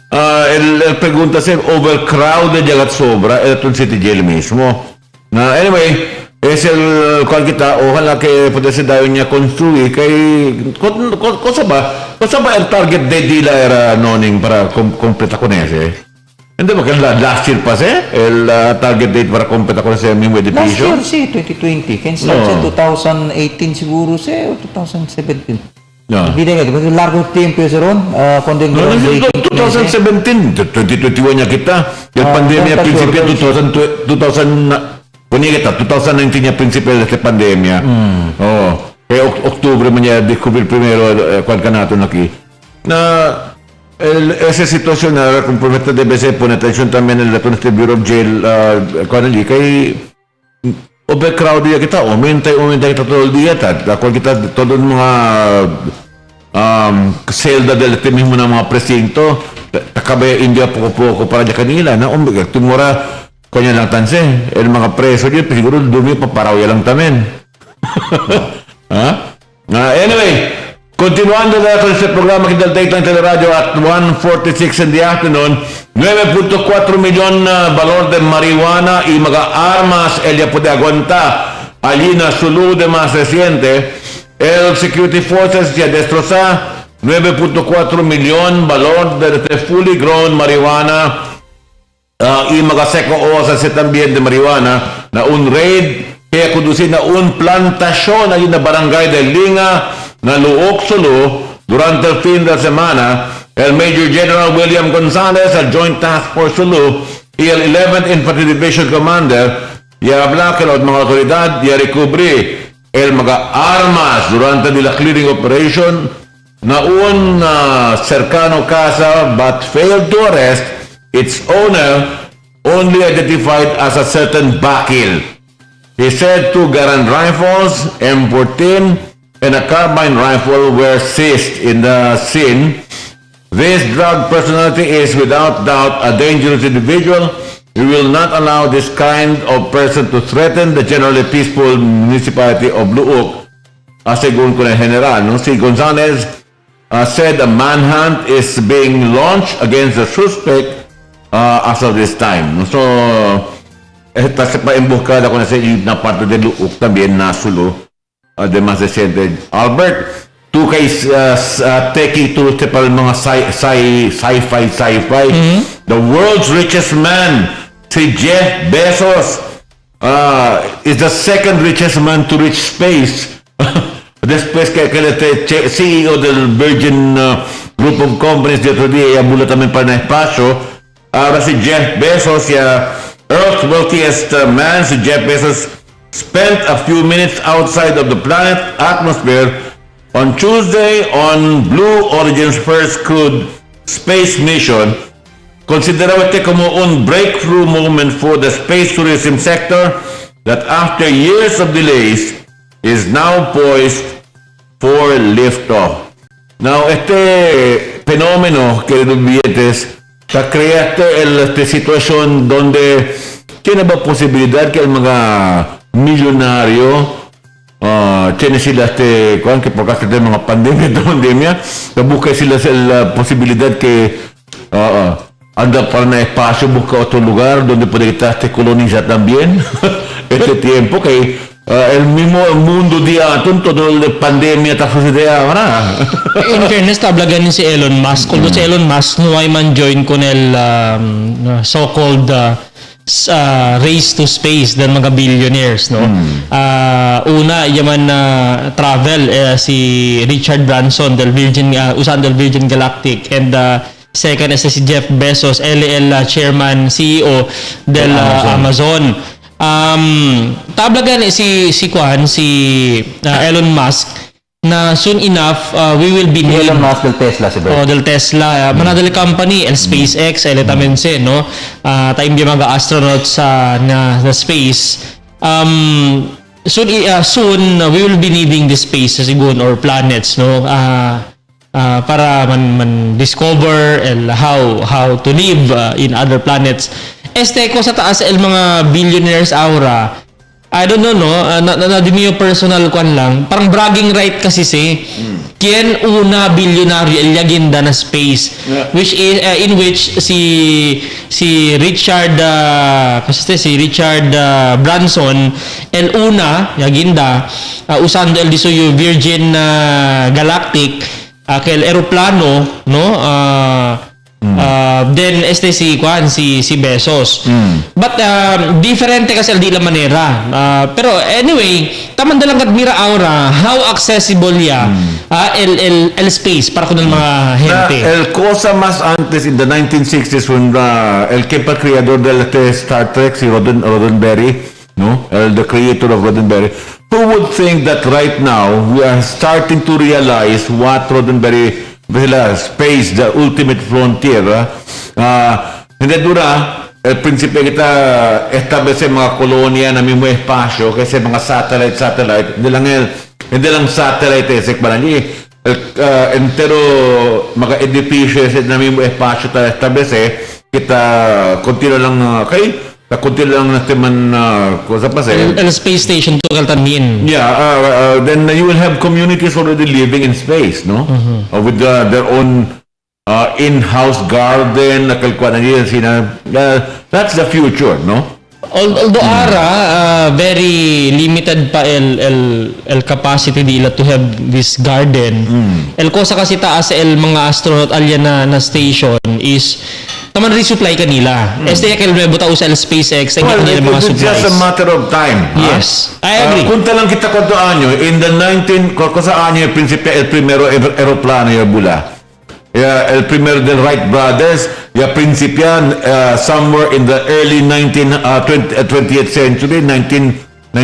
el pregunta se overcrowded yagat sobra ito si TGL mismo. Anyway, es el cual kita, ojalá que pudiese daw niya construir kay cosa ba el target date nila era noning para completa con ese. Hindi ba kaya last year pa el target date para completa con ese mismo edificio? Last year 2020, can start sa 2018 siguro o 2017. No. Hindi nga, kasi largo tempo yun ron. Kundi No, 2017, 2021 niya kita. Yung pandemia, prinsipyo 2019 niya prinsipyo sa pandemia. Kaya Octubre man niya descubrir primero cuál ka nato naki. Na esa situación na kung prometa debe ser pone atención también el este Bureau of Jail kay overcrowded ya kita, aumenta kita todo el día, cual kita todo yung mga selda del mismo na mga presinto, takabe India poco para dyan kanila, na tumura kanya lang tanse, el mga preso dyan, siguro dumi pa paraw lang tamen. Anyway, continuando con este programa aquí del Dateline Teleradyo at 1:46 in the afternoon, 9.4 milyon na valor de marihuana y mga armas ella puede aguantar allí na Sulu de más reciente. El Security Forces ya destroza 9.4 milyon valor de fully grown marijuana y mga seco osas también de marijuana na un raid kaya conducir na un plantasyon allí na barangay de Linga na Luok Sulu durante el fin de semana. El Major General William Gonzalez, el Joint Task Force Sulu, y el 11th Infantry Division Commander, ya habla que la mga autoridad ya recubrí el mga armas durante la clearing operation na un cercano casa but failed to arrest its owner, only identified as a certain Bakil. He said 2 Garand rifles, M14, and a carbine rifle were seized in the scene. This drug personality is without doubt a dangerous individual. We will not allow this kind of person to threaten the generally peaceful municipality of Luok. Asegun ko na general, no? Si Gonzalez said a manhunt is being launched against the suspect as of this time. No? So, esta pa emboscada ko na sa na parte de Luok también na Sulu. Además de Albert, tu kay techie to para mga sci-fi. The world's richest man, si Jeff Bezos, is the second richest man to reach space. Después que el CEO del Virgin Group of Companies the otro día mula también para el espacio. Ahora si Jeff Bezos, Earth's wealthiest man, si Jeff Bezos spent a few minutes outside of the planet's atmosphere on Tuesday on Blue Origin's first crewed space mission. Considerado este como un breakthrough moment for the space tourism sector that after years of delays is now poised for liftoff. Now, este fenómeno, queridos billetes, crea esta situación donde tiene la posibilidad que el mga milyonaryo tiene sila que por causa de mga pandemia, busca sila la posibilidad que anda para na espacio, busca otro lugar donde puede estar colonizar también este tiempo que el mismo mundo día todo el pandemia está sucediendo ahora. In fairness, tablagan si Elon Musk. Although si Elon Musk nuway man join con el so-called race to space ng mga billionaires, no? Una yaman travel si Richard Branson del Virgin Galactic, and second is si Jeff Bezos, LL chairman CEO del Amazon. Tablagan si Elon Musk na soon enough we will be need Elon Musk del Tesla si Bert. del Tesla manadali company el SpaceX letamente no tayo mga astronaut sa na space soon we will be needing this space siguro or planets no para man discover how to live in other planets ko sa taas mga billionaires aura. I don't know, no? Na personal kwan lang. Parang bragging right kasi Kien una bilyonaryo lagenda na space. Which is, in which si Richard Branson el una lagenda usando el disuyo Virgin Galactic kel eroplano no then si Bezos. But diferente kasi di la manera. Pero anyway, taman dalang kadmira aura how accessible el space para kun mga gente. El cosa más antes in the 1960s when el que creador del Star Trek si Roddenberry, no? The creator of Roddenberry. Who would think that right now we are starting to realize what Roddenberry space, the ultimate frontier. Hindi dura, el principio kita establece mga kolonya na mismo espasyo kasi mga satellite, hindi lang satellite entero mga edificio na mismo espasyo ta establece kita continue lang continue lang natin man cosa pa el space station to kaltanin. Yeah, then you will have communities already living in space, no? With their own in-house garden, that's the future, no? Although very limited pa el capacity nila to have this garden. El cosa kasi taas mga astronaut alyan na station is taman resupply kanila. Kel buta usa el SpaceX well, mga it's just a matter of time. Yes, I agree. Kunta lang kita kung anyo in the cosa anyo el principio el primero aeroplano yung bula. El primero del Wright brothers, principian somewhere in the early 20th century, 1910.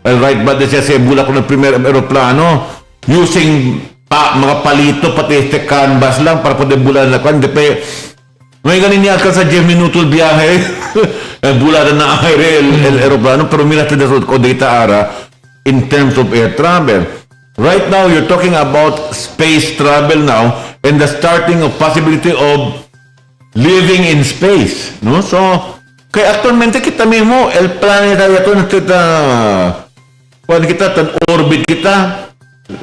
El Wright brothers siya bula ko ng primero aeroplano using mga palito pati canvas lang para poder bulan na kwan. May ganin niya sa 10 minuto el biyahe. Bulan na aire el aeroplano pero mira natin ko data ara in terms of air travel. Right now, you're talking about space travel now and the starting of possibility of living in space, no? So, kaya actualmente kita mismo, el planeta ito kita tan orbit kita.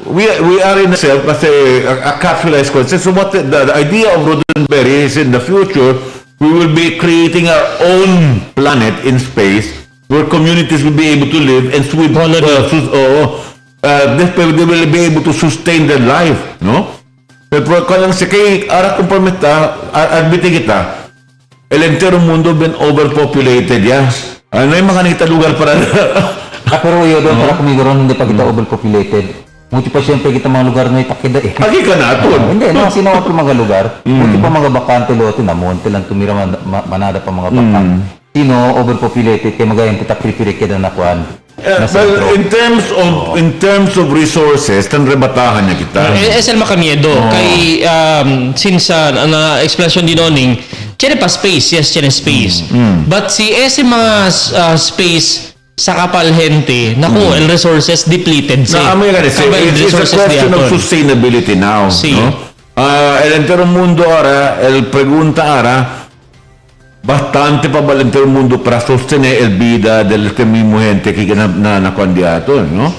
We are in itself as a capsulized concept. So, what the idea of Roddenberry is in the future, we will be creating our own planet in space where communities will be able to live and swim. They will be able to sustain their life, no? Pero kung si kay ara komprometa, admiti kita, el entero mundo been overpopulated, ano yung mga nakita lugar para pero yun doon para kumigoron hindi pa kita overpopulated. Muti pa siyempre kita mga lugar na itakida Agi ka naton. Hindi, sinawa pa mga lugar. Muti pa mga bakante lote na monte lang tumira manada pa mga bakante. Sino overpopulated kay magayon kita prefer kita na kuan. Well, in terms of resources, tan rebatahan niya kita. Esel makamiedo kay since na explanation din oning tiene pa space, yes, tiene space. But si ese mga space sa kapal gente, naku, el resources depleted it's a question of sustainability now, no? El entero mundo ahora, el pregunta ahora bastante pa ba el entero mundo para sostener el vida del mismo gente que na candidato, no?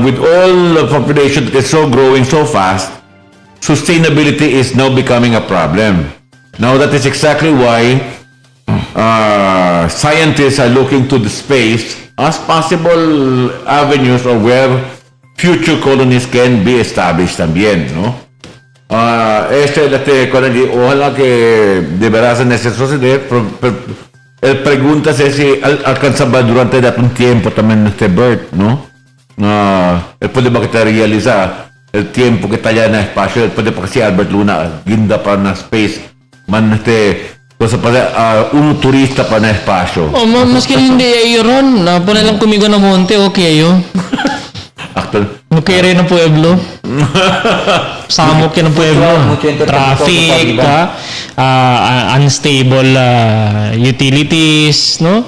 With all the population that is so growing so fast, sustainability is now becoming a problem. Now that is exactly why scientists are looking to the space as possible avenues of where future colonies can be established también, no? Ojalá que de verdad se suceder. Él pregunta si alcanzaba durante un tiempo también Bert, ¿no? Él puede ba kita realizar el tiempo que está allá en el espacio. Él puede pa kasi Albert Luna ginda para na space man cosa pa un turista pa na espacio. Maski hindi yun na po na lang kumigo na monte okay yo. Nukere ng Pueblo. Samok yan ng Pueblo. Traffic, unstable utilities, no?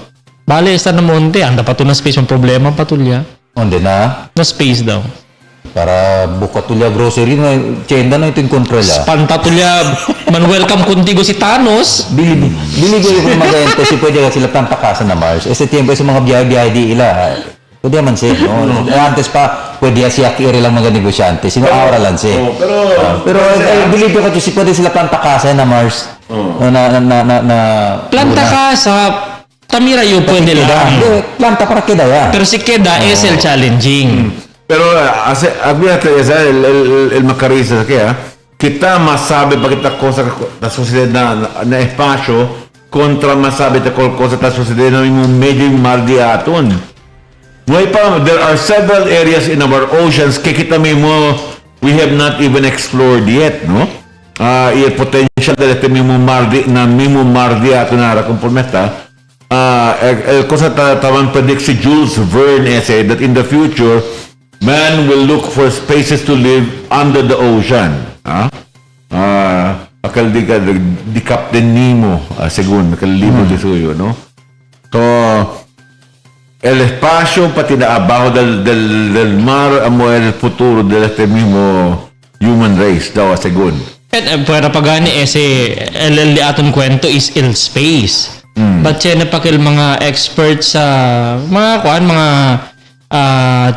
Bale, sa namonte, anda pa to na space, ang problema patulya. Onde na? Na space daw. Para buka tulya grocery na, tiyenda na ito yung control Pantatulya, man welcome kuntigo si Thanos. Bili ko yung mga ente, si pwede ka sila tantakasan na Mars. Ese tiempo sa mga biyahe-biyahe di ila. Pwede man siya, no? Antes pa, pwede siya kiri lang mga negosyante. Sino aura lang siya. Pero bili ko kasi pwede sila tantakasan na Mars. Plantakasa, Tamira yo pwede lang. Planta para queda ya. Pero si Queda es el challenging. Pero agbíate el macarista kaya kita masabi pa kita cosa ta sociedad na espasyo kontra masabi ta cosa ta sociedad na medyo mardiaton. There are several areas in our oceans que kita mo we have not even explored yet, no? Y el potential de este mismo mardiaton na conformesta. El cosa tawan predict si Jules Verne essay that in the future man will look for spaces to live under the ocean. Akal di Captain Nemo, según aquel libro de suyo, no? So, el espacio pati na abajo del mar amo el futuro de este mismo human race daw, según. Para pagani el aton kwento is il space. But siya napakil mga experts sa mga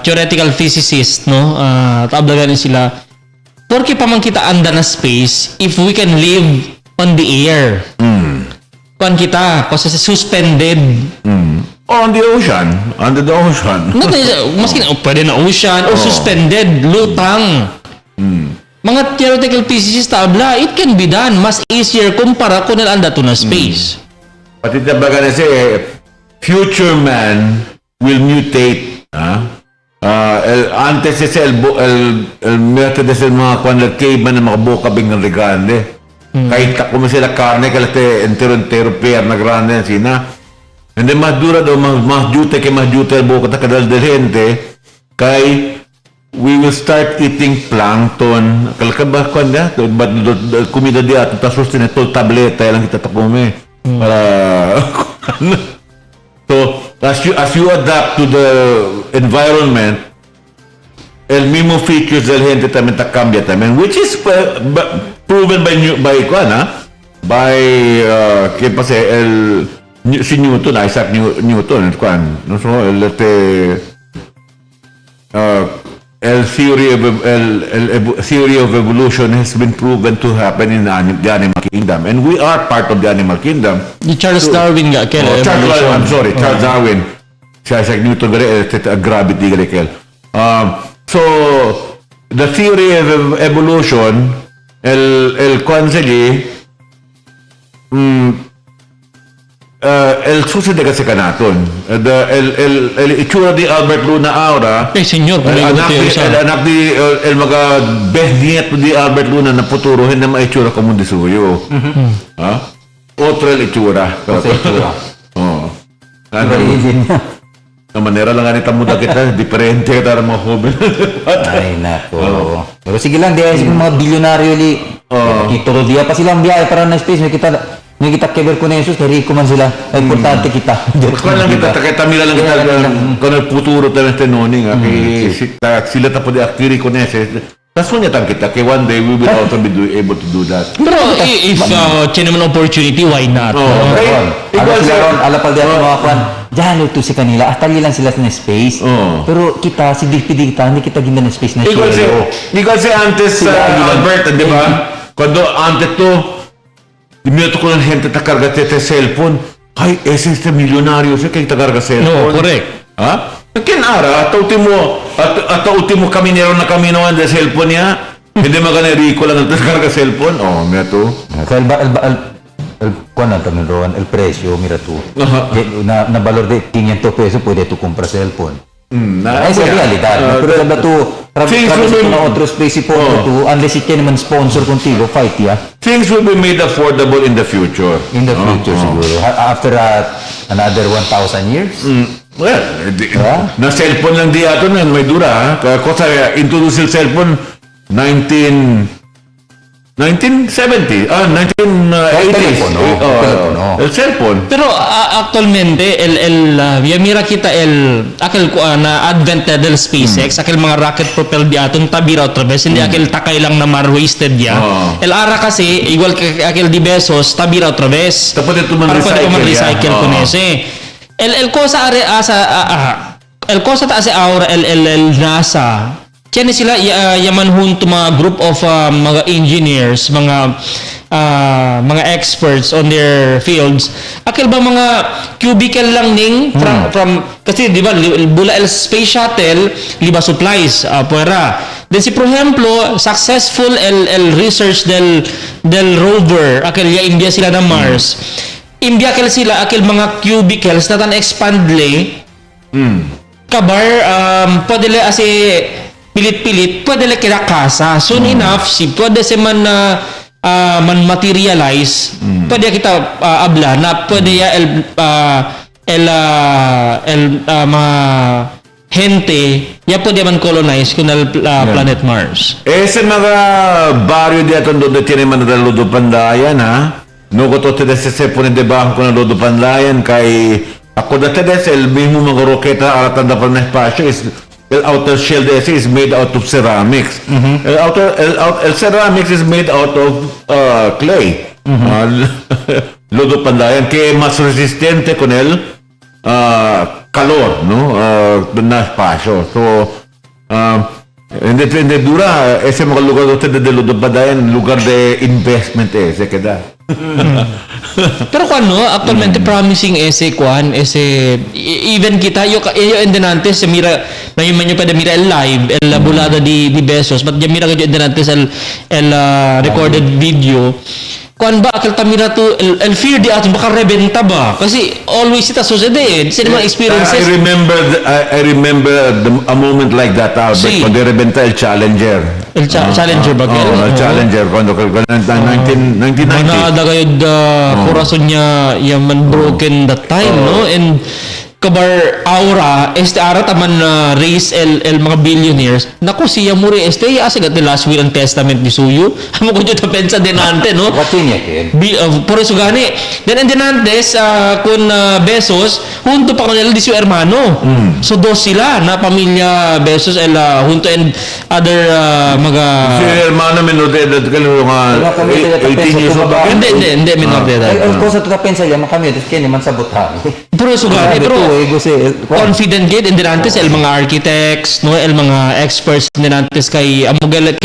theoretical physicists, no? Tablagan sila. Porque pa man kita anda na space if we can live on the air. Kuan kita kasi suspended. On the ocean, under the ocean. Maski pwede na ocean or suspended, lutang. Mga theoretical physicists tabla, it can be done mas easier kumpara kung anda to na space. Pati tabagan na siya, future man will mutate. Antes es el método de mga cuando caveman na mga boca bingang grande. Kahit como sila carne, kalate entero pierna grande sina. Hindi mas dura daw, mas jute que mas jute el boca ta kadal del gente. Kay we will start eating plankton. Kalakabas ko na, kumida diya, tapos tinetol tableta, lang kita tapume. So, as you adapt to the environment, el mismo features del gente también ta cambia también, which is proven by ¿qué pasa? Si Newton, Isaac Newton, no so, el theory of evolution has been proven to happen in the animal kingdom, and we are part of the animal kingdom. Charles Darwin nga Charles Darwin. Si Isaac Newton gravity so the theory of evolution, el conseguí el sucede kasi kanaton. El itsura di Albert Luna ahora. Señor, el anak di el mga best nieto di Albert Luna na futuro hindi maitsura como di suyo. Otro el itsura. Na manera lang ganito muda kita, diferente kita mga joven. Ay, nako. Pero sige lang, diya yung mga bilyonaryo li. Ituro diya pa silang biyahe para na space. May kita keber ko na Jesus, kaya rico man sila. Ay, importante kita. Kung lang kita, tamila lang kita kung ang futuro tayo ng tenoni nga. Sila tapo di akiri ko na Nasunyatan kita, kaya one day we will also be able to do that. Pero if naman opportunity, why not? Alapal di ako mga kwan, dyan ito si kanila, atali lang sila na space. Pero kita, si DPD kita, hindi kita ginda na space na share. Ikaw si antes, Albert, di ba? Cuando antes to, minuto ko ng gente ta carga tete cellphone. Ay, ese milyonaryo siya kaya ta carga cellphone. No, correct. Ha? Kinara, at ultimo kaminero na kamino ang cellphone niya. Hindi maganerico lang ang carga cellphone. Oh, mira to. ¿Cuánto también roban? El precio, mira tú. Na valor de 500 pesos puede tú comprar cellphone. Esa es realidad. Pero cuando tú trabajas con otro space y tú, unless si tiene un sponsor contigo, fight ya. Things will be made affordable in the future. In the future, siguro. After another 1,000 years? Well, na cellphone lang di ato na may dura. Kaya introduce yung cellphone 1970, 1980s. El cellphone. Pero actualmente mira kita aquel na advent del SpaceX, aquel mga rocket propelled di aton tabira otra vez, hindi aquel takay lang na wasted ya. El ara kasi igual que aquel di Bezos tabira otra vez. Tapos ito Para pwede ko mag-recycle con ese. El cosa are asa el cosa ta ase ahora el NASA. Kaya sila yaman junto mga group of mga engineers, mga experts on their fields. Akil ba mga cubicle lang ning from kasi di ba bula el space shuttle liba supplies puera. Then si por ejemplo successful el research del rover akil ya India sila na Mars. India akil sila akil mga cubicles na tan expand le. Kabar pwede le asi pilit-pilit, pwede lang kinakasa. Soon enough, si pwede si man materialize, pwede kita abla na pwede ya mga gente, ya pwede man colonize kung planet Mars. Sa mga baryo di aton doon tiene man na lodo pandayan ha. No ko to se pone debajo con lodo pandayan kay ako dati el mismo mga roketa aratan da pa na espasyo is el outer shell de ese is made out of ceramics. El ceramics is made out of clay. Lodo pandayan que es más resistente con el calor, ¿no? Na espacio. So, en dura, ese mga lugar de lodo pandayan, lugar de investment ese que da. Pero actualmente promising ese even kita yo endenantes se mira mayo pwede mira el live el bulada di Bezos but ya mira kayo endenantes el recorded video ba akal tamira to el fear di ato baka rebenta ba kasi always ita sucede sa mga experiences. I remember a moment like that out cuando rebenta el Challenger. Challenger ba kayo? Challenger cuando 1990. Manada kayo corazon niya yaman broken that time no and kabar aura ara taman race el mga billionaires nako siya muri asa gat the last will and testament ni Suyo amo ko jud pensa denante no watinya ken por eso gani then denantes kun Bezos junto pa kanila di su hermano so dos sila na pamilya Bezos junto and other mga si hermano menor de edad kalo mga 18 years old hindi menor de edad el cosa tu pensa ya kami des ken man sabothan por eso gani pero confident gid indenantes el mga architects no el mga experts indenantes kay amugalat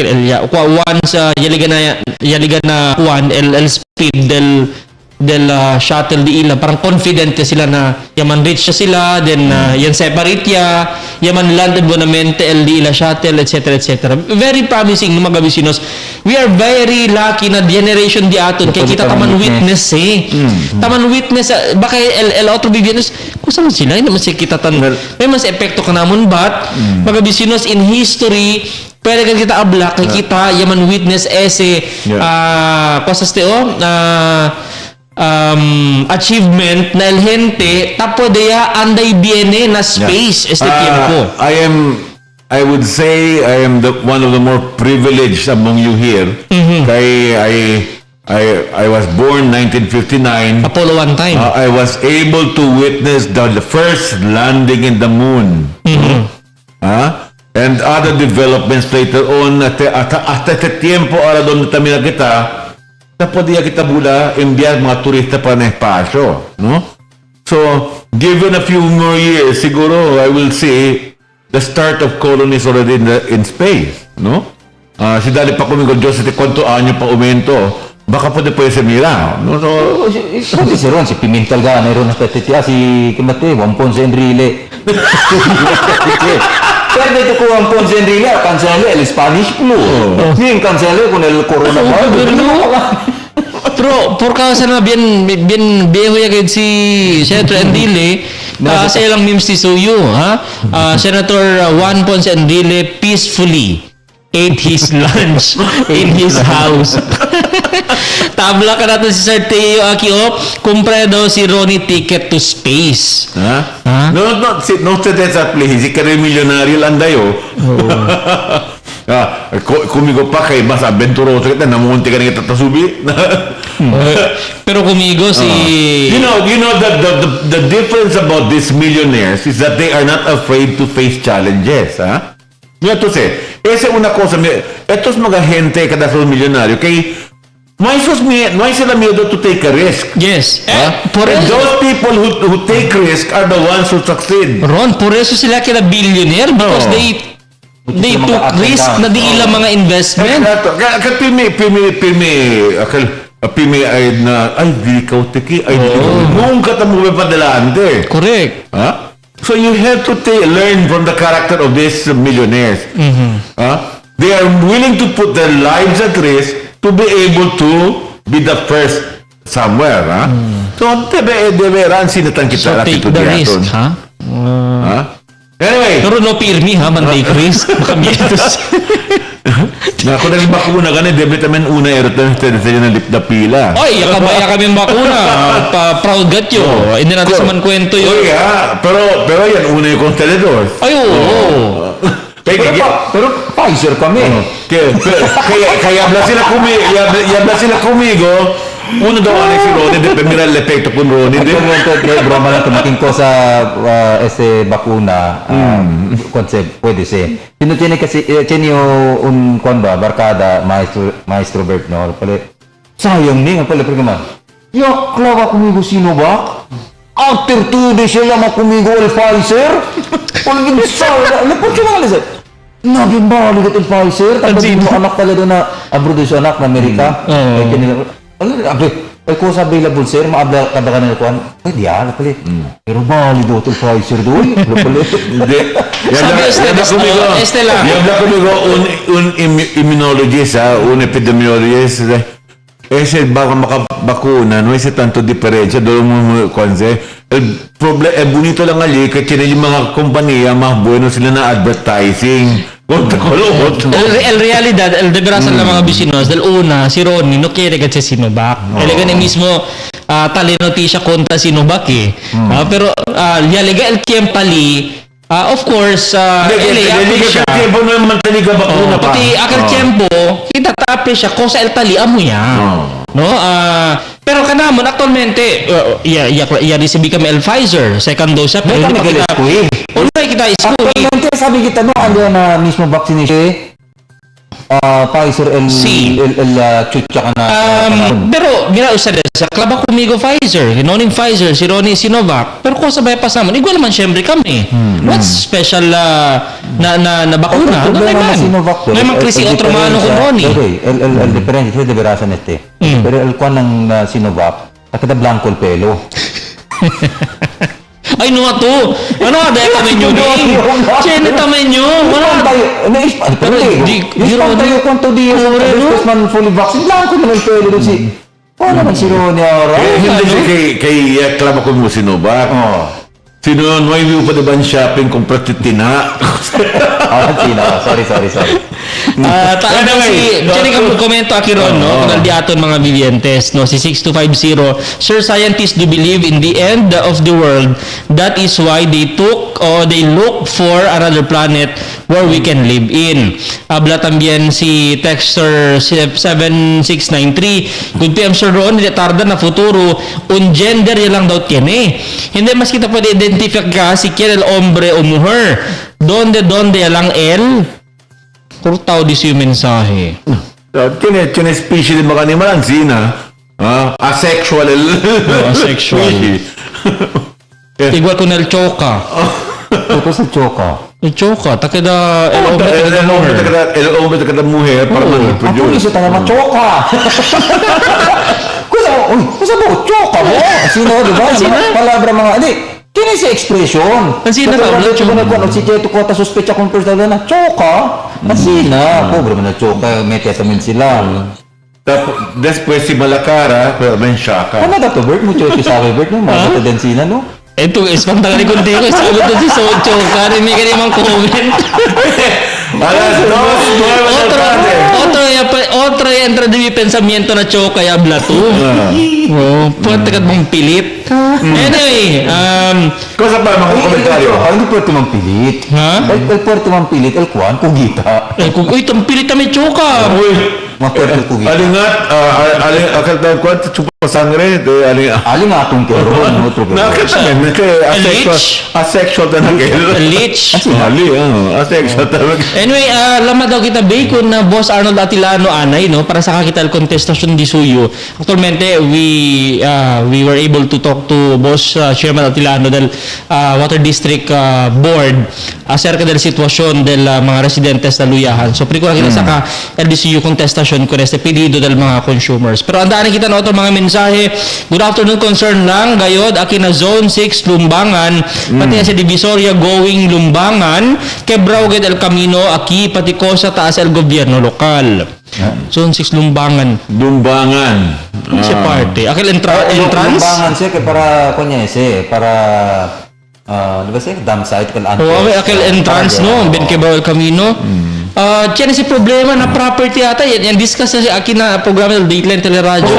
once yaligan na el speed del shuttle di ila parang confident sila na yaman reach sila then yan separate yaman landed bonamente el di ila shuttle etc. Very promising mga bisinos. We are very lucky na generation di aton kay kita taman witness taman witness baka el otro bibienes kusa man sila naman si kita tan may mas epekto kanamon but mga bisinos in history pwede kan kita abla kay kita yaman witness cosas achievement na el gente tapo deya anday viene na space este tiempo. I would say I am one of the more privileged among you here. Kay I was born 1959. Apollo 1 time. I was able to witness the first landing in the moon. And other developments later on hasta tiempo ara doon tamina kita pwede kita bula enviar mga turista pa na espasyo, no? So, given a few more years, siguro I will see the start of colonies already in space, no? Si dali pa kung Diyos, kwanto anyo pa umento, baka pwede sa mira, no? Si Ron, si Pimental Gana, Ron, si Kimate, Wampon Enrile. Pero dito ko Wampon Enrile, cancele el Spanish flu. Sin cancele con el coronavirus. Pero por causa na bien viejo ya que si Senator Enrile sa ilang memes ni Suyo Senator Juan Ponce Enrile peacefully ate his lunch in his house. Tabla ka natin si Sir Teo Akio. Kumpre daw si Ronnie ticket to space. Ha? No, non tedesca please. Si kare milyonaryo lang dayo. Kumigo pa kay mas aventuroso kita namunti ka nga tatasubi. Pero kumigo si You know the difference about these millionaires is that they are not afraid to face challenges, ha? Entonces, esa es una cosa, estos mga gente kada son millonario kay no hay sila miedo to take a risk. Yes. Por those people who take risk are the ones who succeed. Ron, por eso sila kina billionaire because they took risk na di ilang mga investment. Kaya pimi ay na ay di ka utiki ay nung katamuwi pa dalante. Correct. So you have to learn from the character of these millionaires. They are willing to put their lives at risk to be able to be the first somewhere. So debe ran sinatang kita take the risk, Anyway. Pero no pirmi man take risk. Makamientos. Na kung naging bakuna ka na, debe tamen una erotan sila na lip na pila. Oy, yakabaya kami bakuna. Proud gat yo. Hindi natin sa man kwento yun. Oy, pero yan, una yung constelador. Ay, oo. Pero Pfizer kami. Kaya habla sila kumigo, uno daw ang si Ronnie, depende mira el efecto con Ronnie. Broma lang tumating ko sa bakuna. Concept, pwede ser. Sino tiene kasi, tiene un barkada, maestro Bert, no? Sayang ni, ang pala programa. Yak, klava kumigo sino ba? After 2 days sila makumigo el Pfizer? Pagin sa, lapot siya mga lisay. Naging balik at el Pfizer? Tapos mo anak talaga na, abroad yung anak na Amerika. Ay ko sa available sir, maabla kada ka na kuan. Pwede ala pala. Pero balik daw el Pfizer doon. Hindi. Habla conmigo un immunologist, un epidemiologist. Ese baka makabakuna, no ese tanto diferensya doon mo konse. El bonito lang ali kasi yung mga kompanya mas bueno sila na advertising. El realidad, el debrasan ng mga bisinos, dahil una, si Ronnie no quiere kasi Sinovac. Talaga na mismo talenotisya kontra Sinovac eh. Pero yalega el Kiempali, of course, siya. Pati akal tiempo, itatape siya ko sa el tali amuya. No? Pero kanamon actualmente ya receive kami el Pfizer second dose pero hindi pa kita kita iskui. Sabi kita no ano na mismo vaccination Pfizer el chucha ka na. Pero mira usad sa klaba kumigo Pfizer, hinoning Pfizer, si Ronnie Sinovac. Pero kung sabay pa naman, igual naman syempre kami. What's special na bakuna? No naman. Naman kasi otro mano kung Ronnie. El diferente de verasan Pero el kwan ng Sinovac, nakita blanco el pelo. Ay, no ato. Ano nga dahil kami nyo ni? Chene tamen nyo. Wala tayo. Pero di tayo kwanto di yung después man fully vaccinated. Blanco man el pelo doon si... Wala man si Ronnie ahora. Hindi kay klama ko mo Sinovac. Sino, no hay pa diba shopping kung pratitina? Sorry. Taano Chene ka komento aki ron, no? Kung aldiaton mga vivientes, no? Si 6250, Sir, scientists do believe in the end of the world. That is why they look for another planet where we can live in. Habla también si Texter 7693, kung PM Sir Ron, tarda na futuro, un gender lang daw tiene. Hindi mas kita pwede identify ka si quién el hombre o mujer. Donde lang el? Kurtaw di siyo mensahe. Tiene species de mga animal ang sina. Asexual. Asexual. Igual con el choca. Ito sa choca. El choca, takeda el hombre. El hombre takeda mujer para mag-produce. Ako iso tayo machoka. Kusa mo, choka mo. Sino, di ba? Palabra mga, kini sa expression. Asina ka, wala choka. Si Cheto ko ta suspecha kung personal na choka. Asina, pobre man na choka, may tetamin sila. Después si Malacara, pero ben Shaka. Ano dato Bert mo choki sa Bert no? Mga tendensina no? Ito, espantang contigo. Sabi to si Choka, rin may kanimang comment. A las 2:09 de la tarde. Otro entra di pensamiento na choke kaya habla tu. Oh, puwede ka mong pilit. Anyway, Cosa pa mga komentaryo? Hindi pwede mampilit. Ha? El pwede mampilit, el kuwan, kugita. kung itong pilit kami choka. Mga pwede el kugita. Alingat, akal tayo kwento, chupa sangre, Aling atong keron, otro keron. nakita nga, asexual talaga. Leech. Asexual talaga. Anyway, lama daw kita bacon na Boss Arnold Atilano anay no para sa kakital contestasyon di suyo. Actualmente we were able to talk to Boss Chairman Atilano del Water District Board acerca del sitwasyon del mga residentes na luyahan. So pre ko kita sa ka LDCU contestasyon ko este pedido del mga consumers. Pero andaan kita na otro mga mensahe. Good afternoon concern lang gayod akin na Zone 6 Lumbangan pati sa Divisoria going Lumbangan Quebrao ged el Camino aquí pati ko sa taas el gobyerno lokal. Zone 6 Lumbangan. Siya parte. Akil entrance? Lumbangan siya kaya para, kunya para, di ba siya, dam site kal antes. Akil entrance no, Ben Quebrao el Camino. Tiyan si problema na property ata yan discuss sa akin na programa ng Dateline Teleradyo.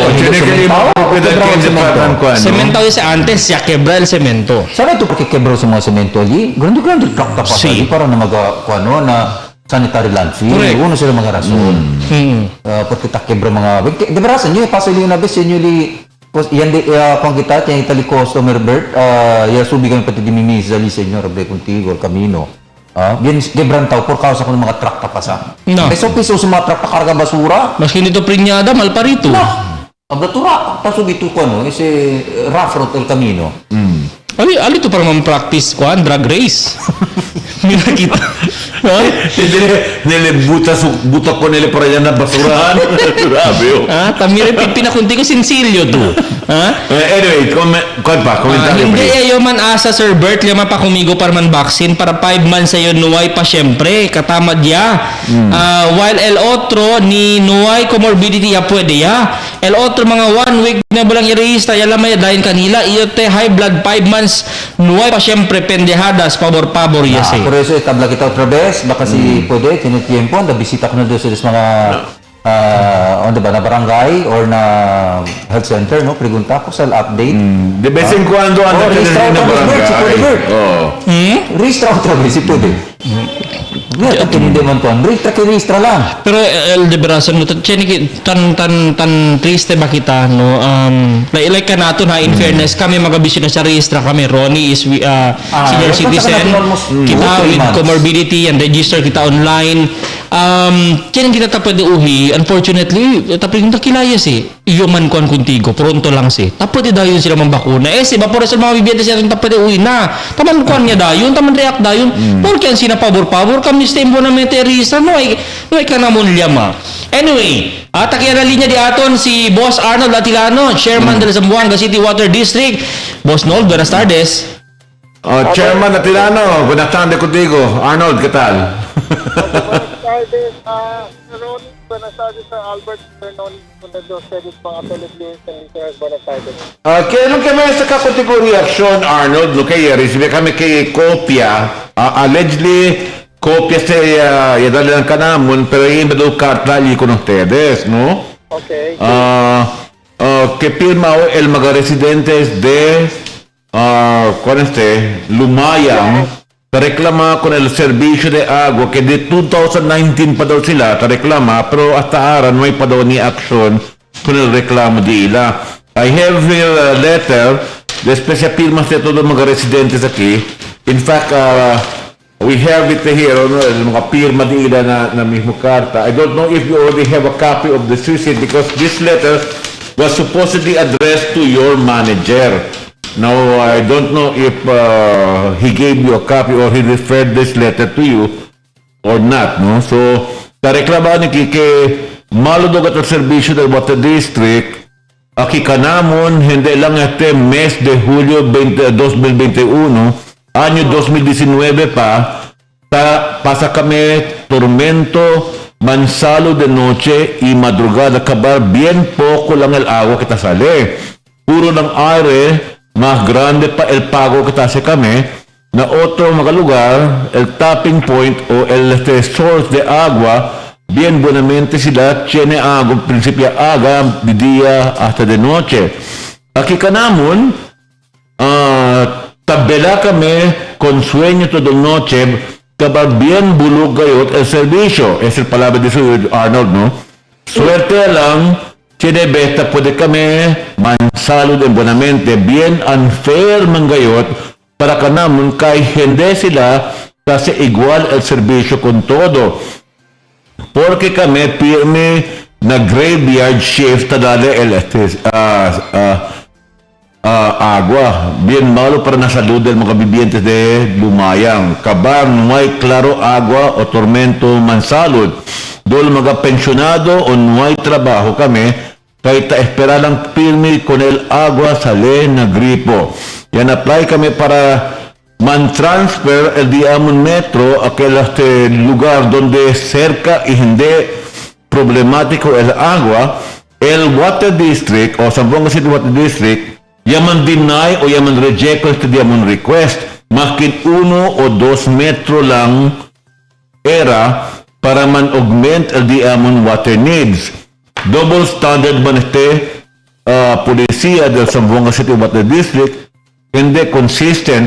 Semento sa antes siya quebra el semento. Sana ito pakikebro sa mga semento ali? Grande truck pa sa ali para na mag-kuano na sanitary landfill. Uno sila mga rason. Porque takebra mga... Di ba rason nyo? Paso yung nabis yun yung yan di kung kita yung itali customer Bert subi kami pati dimimiz ali sa inyo rabre contigo camino. Bien gebran tao por causa ng mga truck tapasa. Peso sa mga truck pa karga basura. Maski nito prinyada malparito. Abdatura pasubito ko no ese rough road el camino. Ali to para practice ko drag race. Mira kita. Buta ko nila para yan na basurahan. Grabe yun. Tamire pinakunti ko sinsilyo to. Anyway, komentaryo. Hindi ayo man asa Sir Bert lima pa kumigo para man vaccine para 5 months ayo nuway pa syempre katamad ya. While el otro ni nuway comorbidity ya pwede ya. El otro mga 1 week na bulang irehista yala may dahin kanila iyo te high blood 5 months nuway pa syempre pendejadas pabor ya say. Por eso tabla kita otra vez baka si pwede tiene tiempo anda bisita ko na doon sa mga onda ba na barangay or na health center no pregunta ko sa update de vez en cuando anda na barangay registra otra vez si pwede Ngayon, hindi man ko registra lang pero el de berasan no tan triste ba kita no like ka naton ha in fairness kami magabisyo na sa registra kami Ronnie is senior citizen kita with comorbidity and register kita online kaya kita tapos uhi unfortunately tapos yung takilayas iyo man kuan kuntigo pronto lang tapos dayon sila mambakuna ba por sa mga bibiyente siya tapos uhi na taman kuan niya dayon taman react dayon porque ang sina pabor kami stembo na meterisa no ay ka namon liyama anyway kaya na linya di aton si Boss Arnold Atilano Chairman del Zamboanga City Water District. Boss Nold, buenas tardes. Chairman Atilano, buenas tardes contigo. Arnold, ¿qué tal? Buenas tardes, Ronnie. Buenas tardes, Albert. Ronnie, buenas tardes. Kailan kami sa kakunti ko reaksyon, Arnold? Lo kaya, recibe kami kay kopya. Allegedly, kopya sa yadalan ka namun, pero yung medyo kartali con ustedes, no? Okay. Que firma el mga residentes de Lumayang reklama con el servicio de agua que de 2019 pa daw sila reklama pero hasta ahora no hay pa daw ni action con el reklamo de ila. I have here a letter de special firmas de todos mga residentes aquí. In fact, we have it here, mga firma de ila na mismo karta. I don't know if you already have a copy of the suicide because this letter was supposedly addressed to your manager. Now, I don't know if he gave you a copy or he referred this letter to you or not, no? So, tareklama ni Kike, maludog at servisyo del Water District, aki kanamon, hindi lang mes de Julio 2021, anyo 2019 pa, pasa kami tormento, mansalo de noche y madrugada acabar bien poco lang el agua que sale. Puro ng aire, más grande pa el pago que hace kami. na otro mga lugar, el tapping point o el source de agua, bien buenamente sila tiene agua, principio aga, de día hasta de noche. Aquí kanamon, tabela kami con sueño toda noche, kapag bien bulog gayot el servicio. Es el palabra de Arnold, no? Suerte lang, tiene beta, puede kami mansalud en buenamente, bien unfair man gayot, para kanamon kay hindi sila kasi igual el servicio con todo. Porque kami pirme na graveyard shift tadale el agua. Bien malo para na salud del mga vivientes de Lumayang. Kabang no hay claro agua o tormento mansalud. Dol mga pensionado o no hay trabajo kami, kaya ta espera lang pirme con el agua sale na gripo. Yan apply kami para man-transfer el Diamond Metro a aquel lugar donde cerca y hindi problemático el agua, el Water District o Zamboanga City Water District, yaman deny o yaman reject este Diamond request, makin 1 o 2 metro lang era para man-augment el Diamond water needs. Double standard man polisía del Zamboanga City Water District, hindi consistent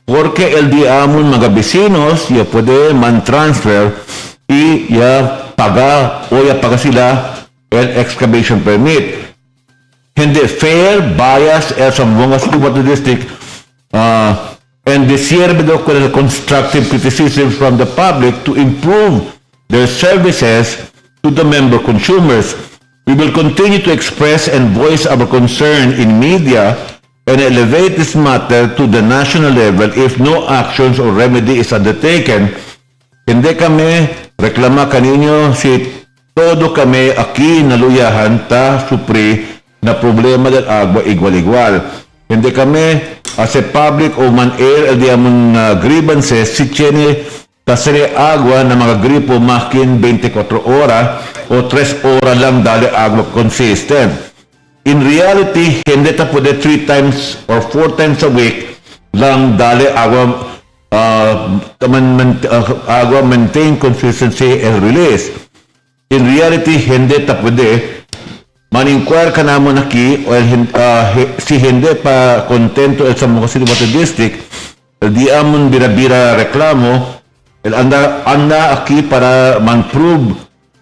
porque el Diamond mga vecinos ya puede man-transfer y ya paga o ya paga sila el excavation permit. Hindi fair, bias el Zamboanga City Water District and deserve con el constructive criticism from the public to improve their services to the member consumers. We will continue to express and voice our concern in media and elevate this matter to the national level if no actions or remedy is undertaken. Hindi kami reklama kaninyo si todo kami aquí naluyahan ta supri na problema del agua igual-igual. Hindi kami as a public o man-air el diamond grievances si tiene kasere agua na mga gripo makin 24 oras o 3 oras lang dali agua consistent. In reality, hindi ta pwede 3 times or 4 times a week lang dali agua agua maintain consistency and release. In reality, hindi ta pwede man-inquire ka namon aki o si hindi pa kontento el Zamboanga City Water District di amon bira-bira reklamo el anda aki para man-prove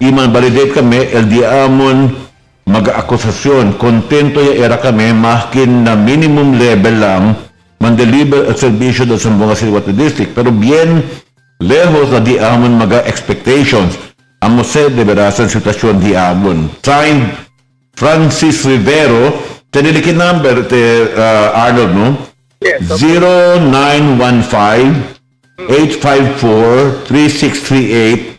iman validate kami el di amon mag-akusasyon. Kontento ya era kami, makin na minimum level lang man-deliver el servisyo del Zamboanga City Water District. Pero bien lejos na di amon mag-expectations. Amo se de veras ang sitwasyon di amon. Signed, Francis Rivero, tinilikin number, Arnold, no? Yes. 0915-854-3638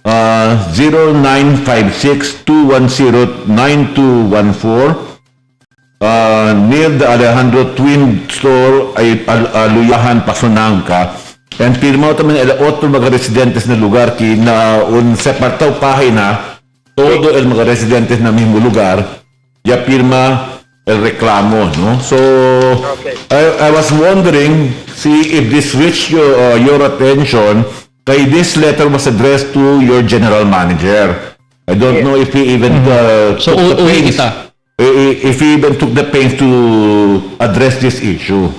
0956-210-9214 near the Alejandro Twin Store ay Luyahan, Pasunangka. And firma también el otro mga residentes na lugar ki na un separtaw pahina todo el mga residentes na mismo lugar ya firma el reklamo, no? So Okay. I was wondering, see if this reached your attention. Kay this letter was addressed to your general manager. I don't know if he even So, took the uwi pains, kita. if he even took the pains to address this issue.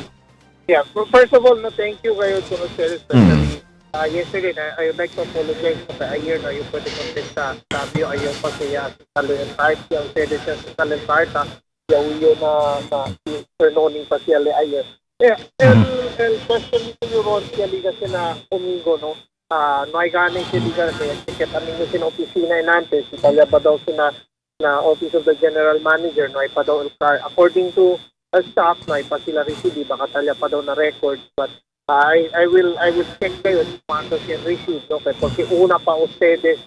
Yeah, well, first of all, no, thank you kayo to especially yesterday, I would like to apologize sa ayer na yung pwede contact sa sabi yung ayaw pa siya sa talent part, yung pwede siya sa talent part, yung na turnoning pa siya ayer. Yeah, and question to Ron siya kasi na umingo, no? No hay ganing siya kasi kami yung sinopisina natin, si Talia pa daw sina na Office of the General Manager, no ay pa daw according to staff, no ay pa sila receive, baka Talia pa daw na record, but I will check kayo cuando siya receive, no? Porque una pa ustedes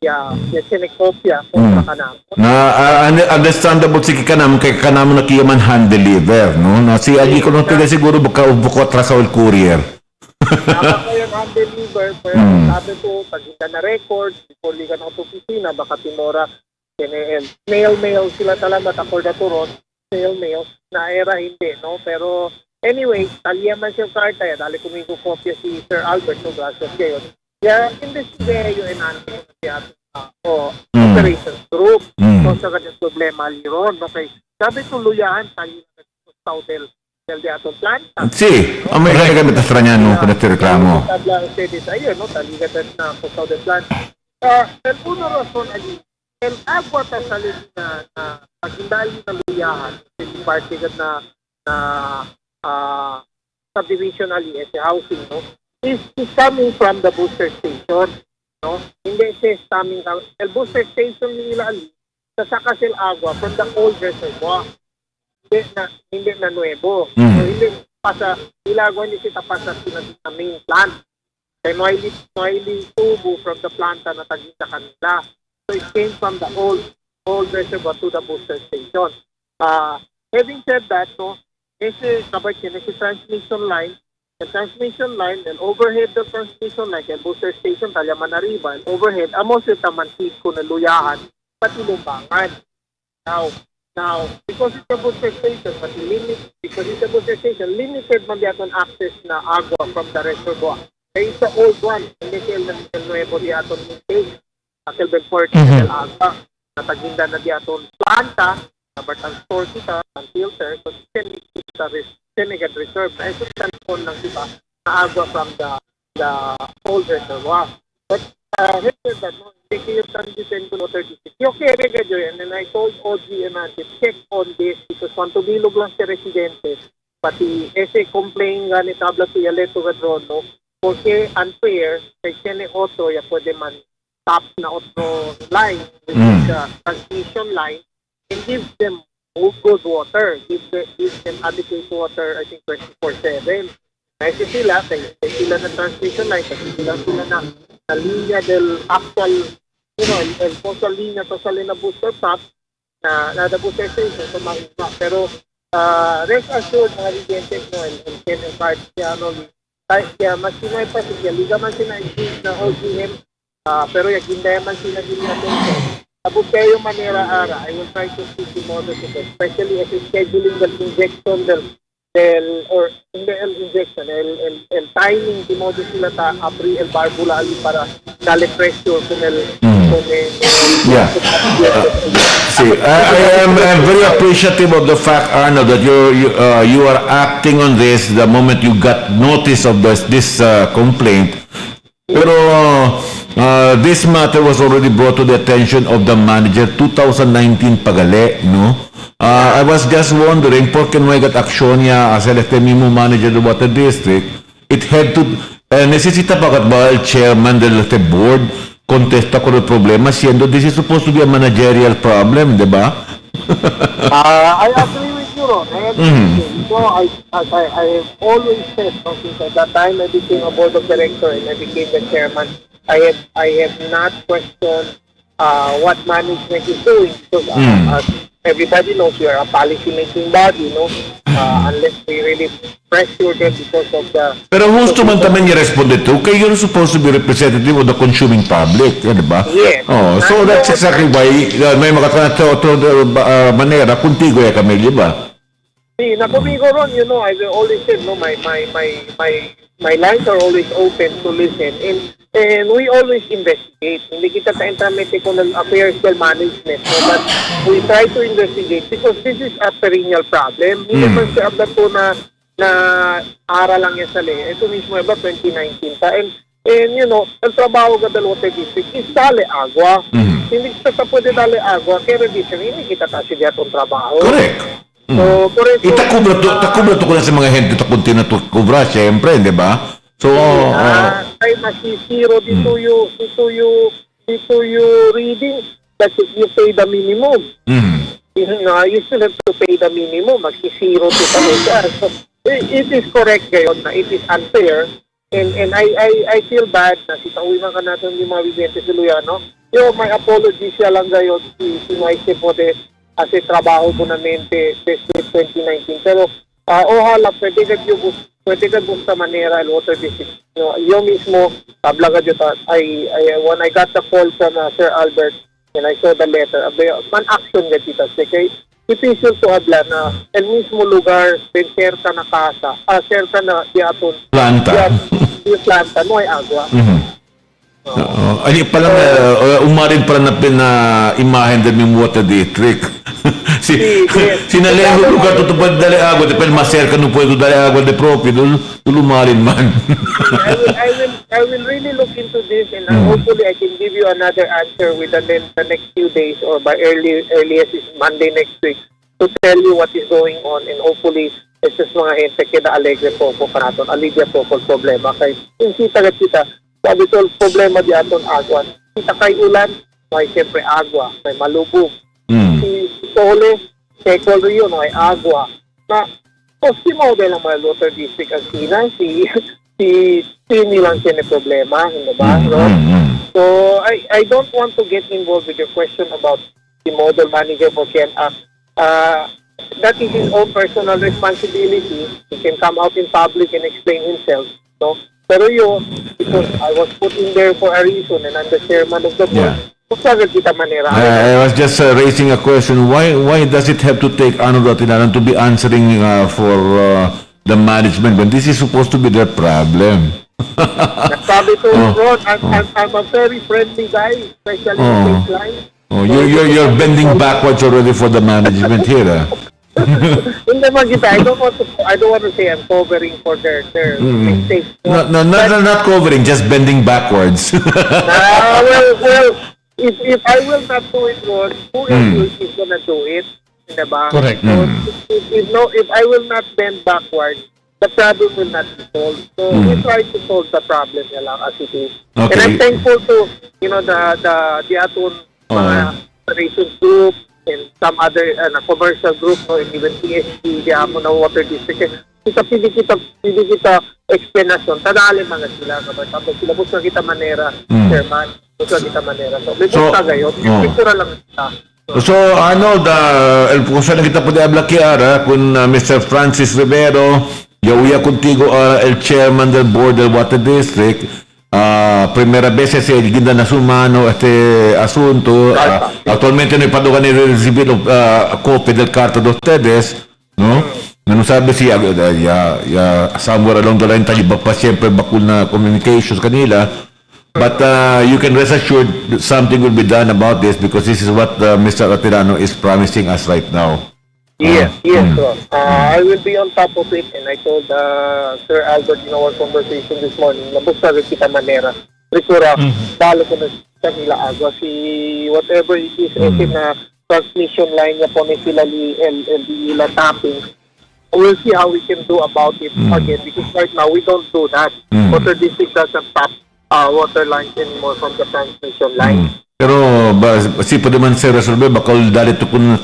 ya tiene copia kontra kanam. Na understandable si kanam kay kanam na kiyaman hand deliver, no? Na si agi ko no tila siguro baka ubuko atrasa el courier. Tama ko yung hand deliver, pero sabi ko pag hindi na record before liga ng opisina baka timora mail sila talaga according to Ron, mail na era hindi, no? Pero Anyway, talyaman siya karta ya, dali kumingo kopya si Sir Albert, no, gracias kayo. Kaya, investigayo yung natin siya operations group. So, sa kanyang problema liron, okay. Sabi tuluyan, tayo na Saudel de aton planta. Sì, may kami straniano con este reclamo. Tabla ustedes ayun, no, taligatan na sa Saudel planta. El uno razón allí, el agua tasalin na pagindali na luyahan, yung party na subdivision ali, housing, no, is coming from the booster station, no? Hindi siya coming from el booster station nila ali sa Sakasil Agua from the old reservoir. Hindi na nuevo. So, hindi pa sa ilagwa, hindi kita pa sa main plant. Kaya noily tubo from the planta na tagin sa kanila. So it came from the old reservoir to the booster station. Having said that, no, ese transmission line, the transmission line, and overhead the transmission line, and booster station, talyaman arriba, and overhead, amos yung tamansid ko na luyahan, pati lumbangan. Now, because it's a booster station, limited man diaton access na agua from the reservoir. Kaya it's the old one, hindi sila ng nuevo diaton intake, Akil Benfort, agua, nataginda na diaton planta, nabatang store kita, ang filter, so Senegal Reserve, na ito tankon ng diba, na agua from the old reservoir. But, here's that, no, hindi kayo transition to water district. Okay, and then I told OG and Nancy, check on this because kung tubilog lang si residentes, pati ese complain nga ni tabla si Yaleto Gadrono, porque unfair, kay Sene Otro, ya pwede man tap na otro line, which is the transmission line, and give them good water, give them adequate water, I think 24/7. Kasi sila na transmission line, kasi sila na linya del actual, el postal linya to sa na booster top na the booster station sa mga iba. Pero rest assured mga residentes, no, and card siya, no, kaya mas sinay pa siya, liga man sinay na OGM, pero yaginday man sila din natin. Abot kayo manera ara, I will try to speak the model to them, especially as scheduling the injection el timing di modo sila ta abri el barbula ali para dale pressure con el See, I am very appreciative of the fact, Arno, that you are acting on this the moment you got notice of this complaint. Pero this matter was already brought to the attention of the manager 2019 pagale, no? I was just wondering, porque no got aksyon niya as el mismo manager of Water District, it had to, necesita pa ba el chairman del board contesta con el problema, siendo this is supposed to be a managerial problem, di ba? I agree with you, Ron. I agree with you. So, I have always said, since at that time I became a board of director and I became the chairman, I have not questioned what management is doing. Because everybody knows we are a policy-making body, no? Unless we really pressure them because of the... Pero who's to man taman niya responded to? Okay, you're supposed to be representative of the consuming public, di ba? Yes. So that's exactly why may makatanato manera kuntigo ya kami, di ba? See, nakumigo ron, I will always say, no, my lines are always open to listen, and we always investigate. Hindi kita ta-intramente ko ng affairs del management, no, but we try to investigate because this is a perennial problem. Hindi naman siya abla po na ara lang yan sa ley. Ito mismo ba 2019 pa. And ang trabaho ka del Water District is dale agua. Hindi kita pwede dale agua, kaya revision, hindi kita kasi diyan ang trabaho. Correct. So, correct. Itakubra to ko na sa mga gente ta kuntina to kubra, syempre, di ba? So, ay masisiro dito you reading that you pay the minimum. You still have to pay the minimum. Magsisiro to talaga. So, it is correct ngayon na it is unfair. And I feel bad na sitauwiman ka natin yung mga bibente si Luyano. My apology siya lang ngayon si Maite po de kasi trabaho ko na mente since 2019. Pero ojalá pwede ka gusto manera el Water District. Yo mismo, tabla ka dito, when I got the call from Sir Albert and I saw the letter, man action ka dito. Okay? difícil to hablar na el mismo lugar, en cerca na casa, cerca na diaton, Planta. planta, no hay agua. Ay, palang umarin pala na imahen din yung water district. Sinaleho lugar tutupad dali agua, depende maserka no puedo dali agua de propio, tulumarin man. I will really look into this, and hopefully I can give you another answer within the next few days, or by earliest is Monday next week, to tell you what is going on, and hopefully it's just mga hente kina alegre po kanaton, alivia po problema kay yung kita sabi ko problema di aton agwan. Kita kay ulan, may siyempre agwa, may malubog. Si Sole, Secol Rio, may agwa. Na, si model ng mga water district ang Sina, si nilang siya problema, hindi ba? No? So, I don't want to get involved with your question about the model manager for Ken. That is his own personal responsibility. He can come out in public and explain himself. No? Pero yun, because I was put in there for a reason and I'm the chairman of the board, kita manera. I was just raising a question. Why does it have to take Arnold Atinaran to be answering for the management when this is supposed to be their problem? Sabi ko, Ron, I'm a very friendly guy, especially in Dateline. You're bending backwards already for the management here. Hindi man kita, I don't want to say I'm covering for their mistakes. Not covering, just bending backwards. Well, if I will not do it, Ron, who else is gonna do it? Diba? Correct. So, if I will not bend backwards, the problem will not be solved. So we try to solve the problem niya lang as it is. Okay. And I'm thankful to, the aton mga operations group, and some other commercial group, no, and even TSG, di amo na water district. Pili kita explanation, tadali mga sila. Tapos sila busa kita manera, chairman, busa kita manera. So, may busa gayon. Picture lang kita. So, Arnold, kung saan kita pwede hablar Kiara, kung Mr. Francis Rivero, yauya contigo el chairman del board del water district, primera vez se ginda na sumano este asunto. Actualmente no hay padugan ni recibido copia del carta de ustedes, ¿no? No sabe si somewhere along the line tayo pa siyempre bakul na communications kanila. But you can rest assured something will be done about this because this is what Mr. Atirano is promising us right now. Yes, Ron. I will be on top of it, and I told Sir Albert in our conversation this morning, nabusta rin kita manera. Risura, balo ko na sa nila agwa. Si whatever it is, na transmission line niya po ni sila LDE la tapping. We'll see how we can do about it again, because right now we don't do that. Water district doesn't tap water lines anymore from the transmission line. Pero si pa naman Sir Resolve, bakal dali to kung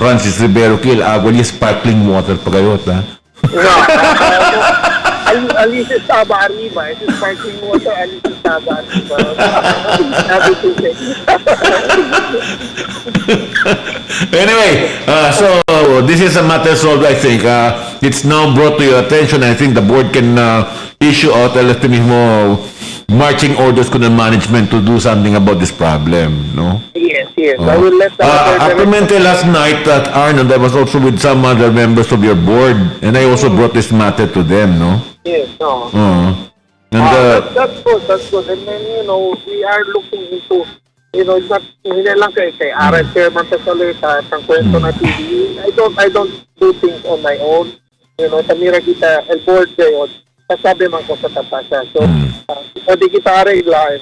Francis Rivero kill agua niya sparkling water pa kayo, ha? No, alis estaba arriba. Ese sparkling water, alis estaba arriba. Anyway, so this is a matter solved, I think. It's now brought to your attention. I think the board can issue out mismo marching orders ko ng management to do something about this problem, no? Yes. I will let the Actualmente last night at Arnold, I was also with some other members of your board, and I also brought this matter to them, no? Yes, no. And That's good. And then, we are looking into, it's not, hindi lang kay Aral Chairman sa salita, ang kwento na TV. I don't do things on my own. Tamira kita, el board kayo, sasabi man ko sa tapasa. So, pwede kita aregla.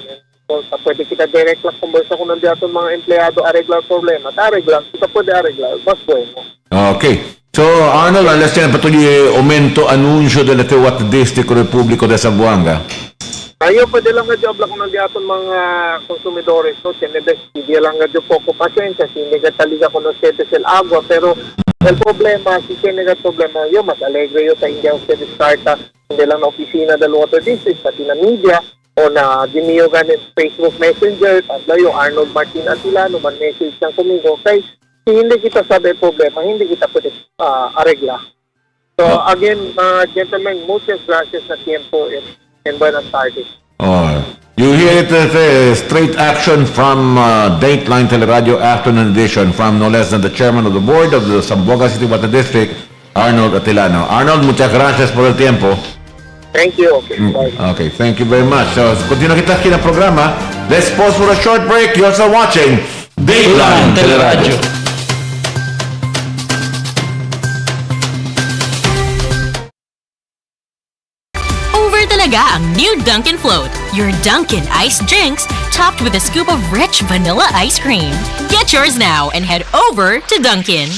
Pwede kita direct lang kumbersa kung nandiyan itong mga empleyado aregla problema. Aregla, kita pwede aregla. Mas bueno. Okay. So, Arnold, alas yan patuloy aumento annuncio della Water District Republico de Zamboanga. Ayo, pwede lang nga job lang kung nandiyan itong mga konsumidores. No? Hindi lang nga job po ko pasensya. Hindi ka taliga kung nasiete sila agua. Pero, el problema, si kaya problema, yun, mas alegre yun sa India ang starta. Hindi lang na opisina del Water District, pati na media, o na Jimmy ganit Facebook Messenger, tatlo yung Arnold Martin Atilano, man-message lang kumigo. Kaya hindi kita sabi problema, hindi kita pwede aregla. So again, gentlemen, muchas gracias na tiempo and buenas tardes. You hear it straight action from Dateline Teleradyo Afternoon Edition from no less than the chairman of the board of the Zamboanga City Water District, Arnold Atilano. Arnold, muchas gracias por el tiempo. Thank you. Okay, bye. Okay, thank you very much. So, continue kita sa programa. Let's pause for a short break. You're also watching Dateline Teleradyo. Over talaga ang new Dunkin' Float, your Dunkin' iced drinks topped with a scoop of rich vanilla ice cream. Get yours now and head over to Dunkin'.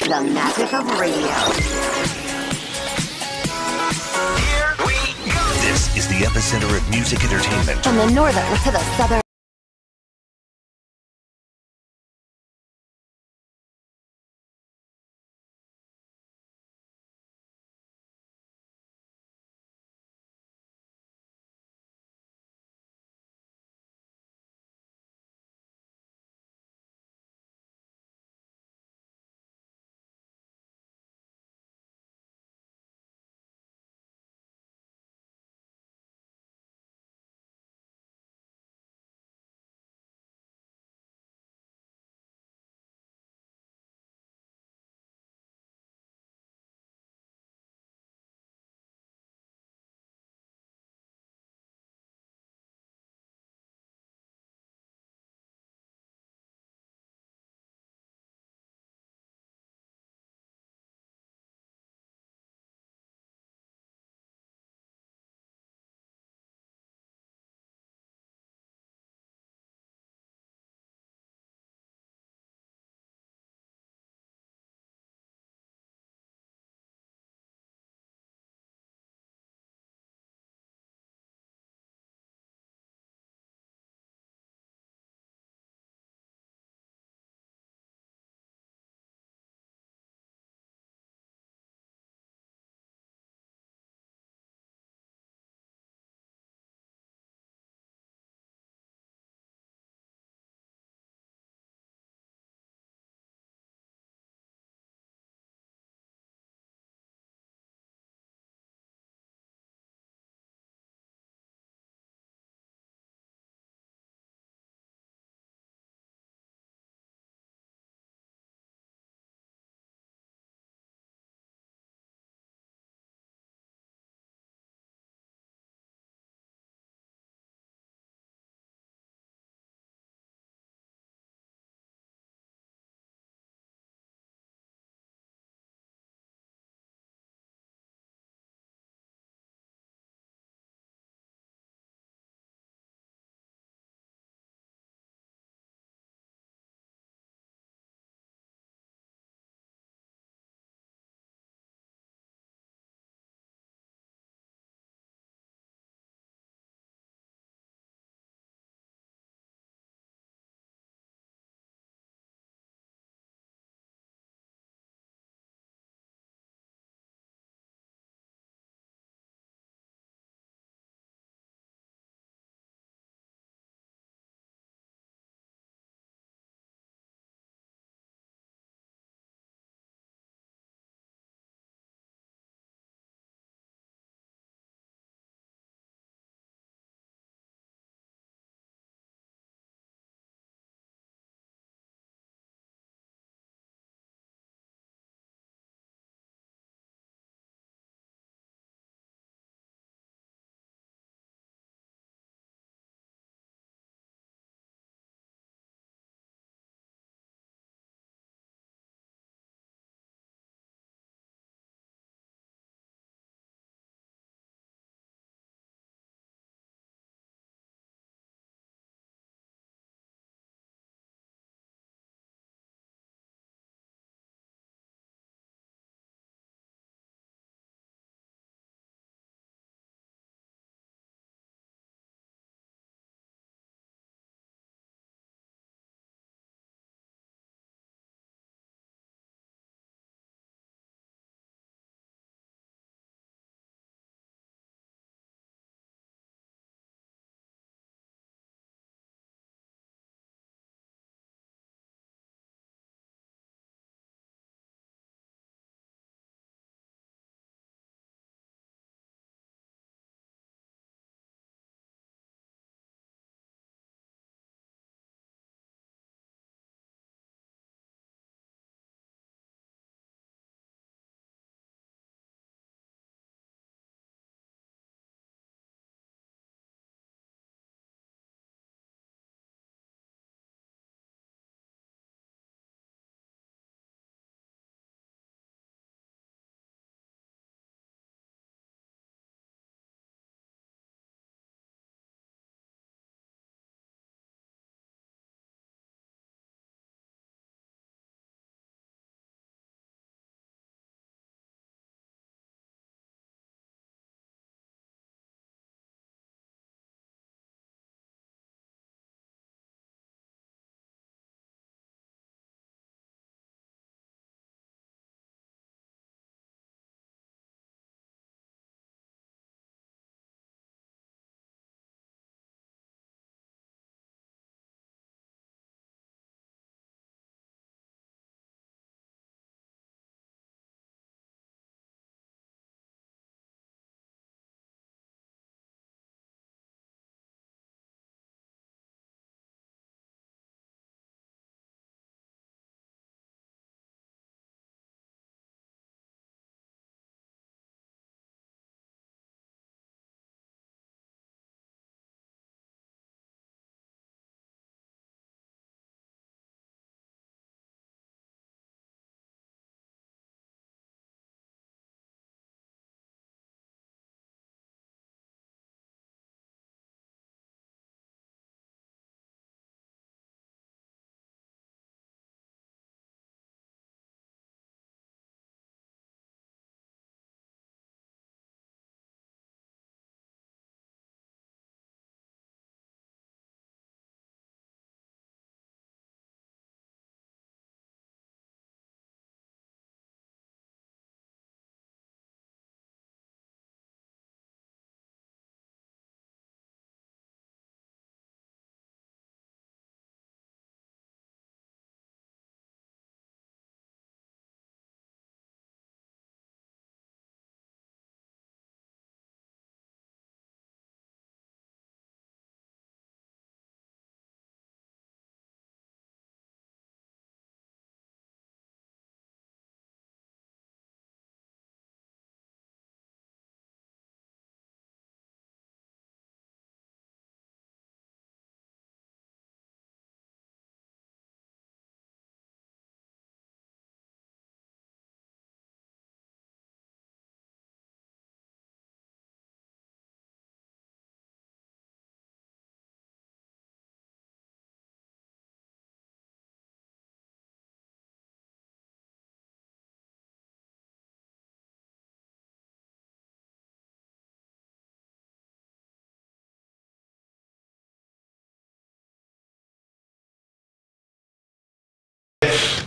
The magic of radio. This is the epicenter of music entertainment. From the northern to the southern.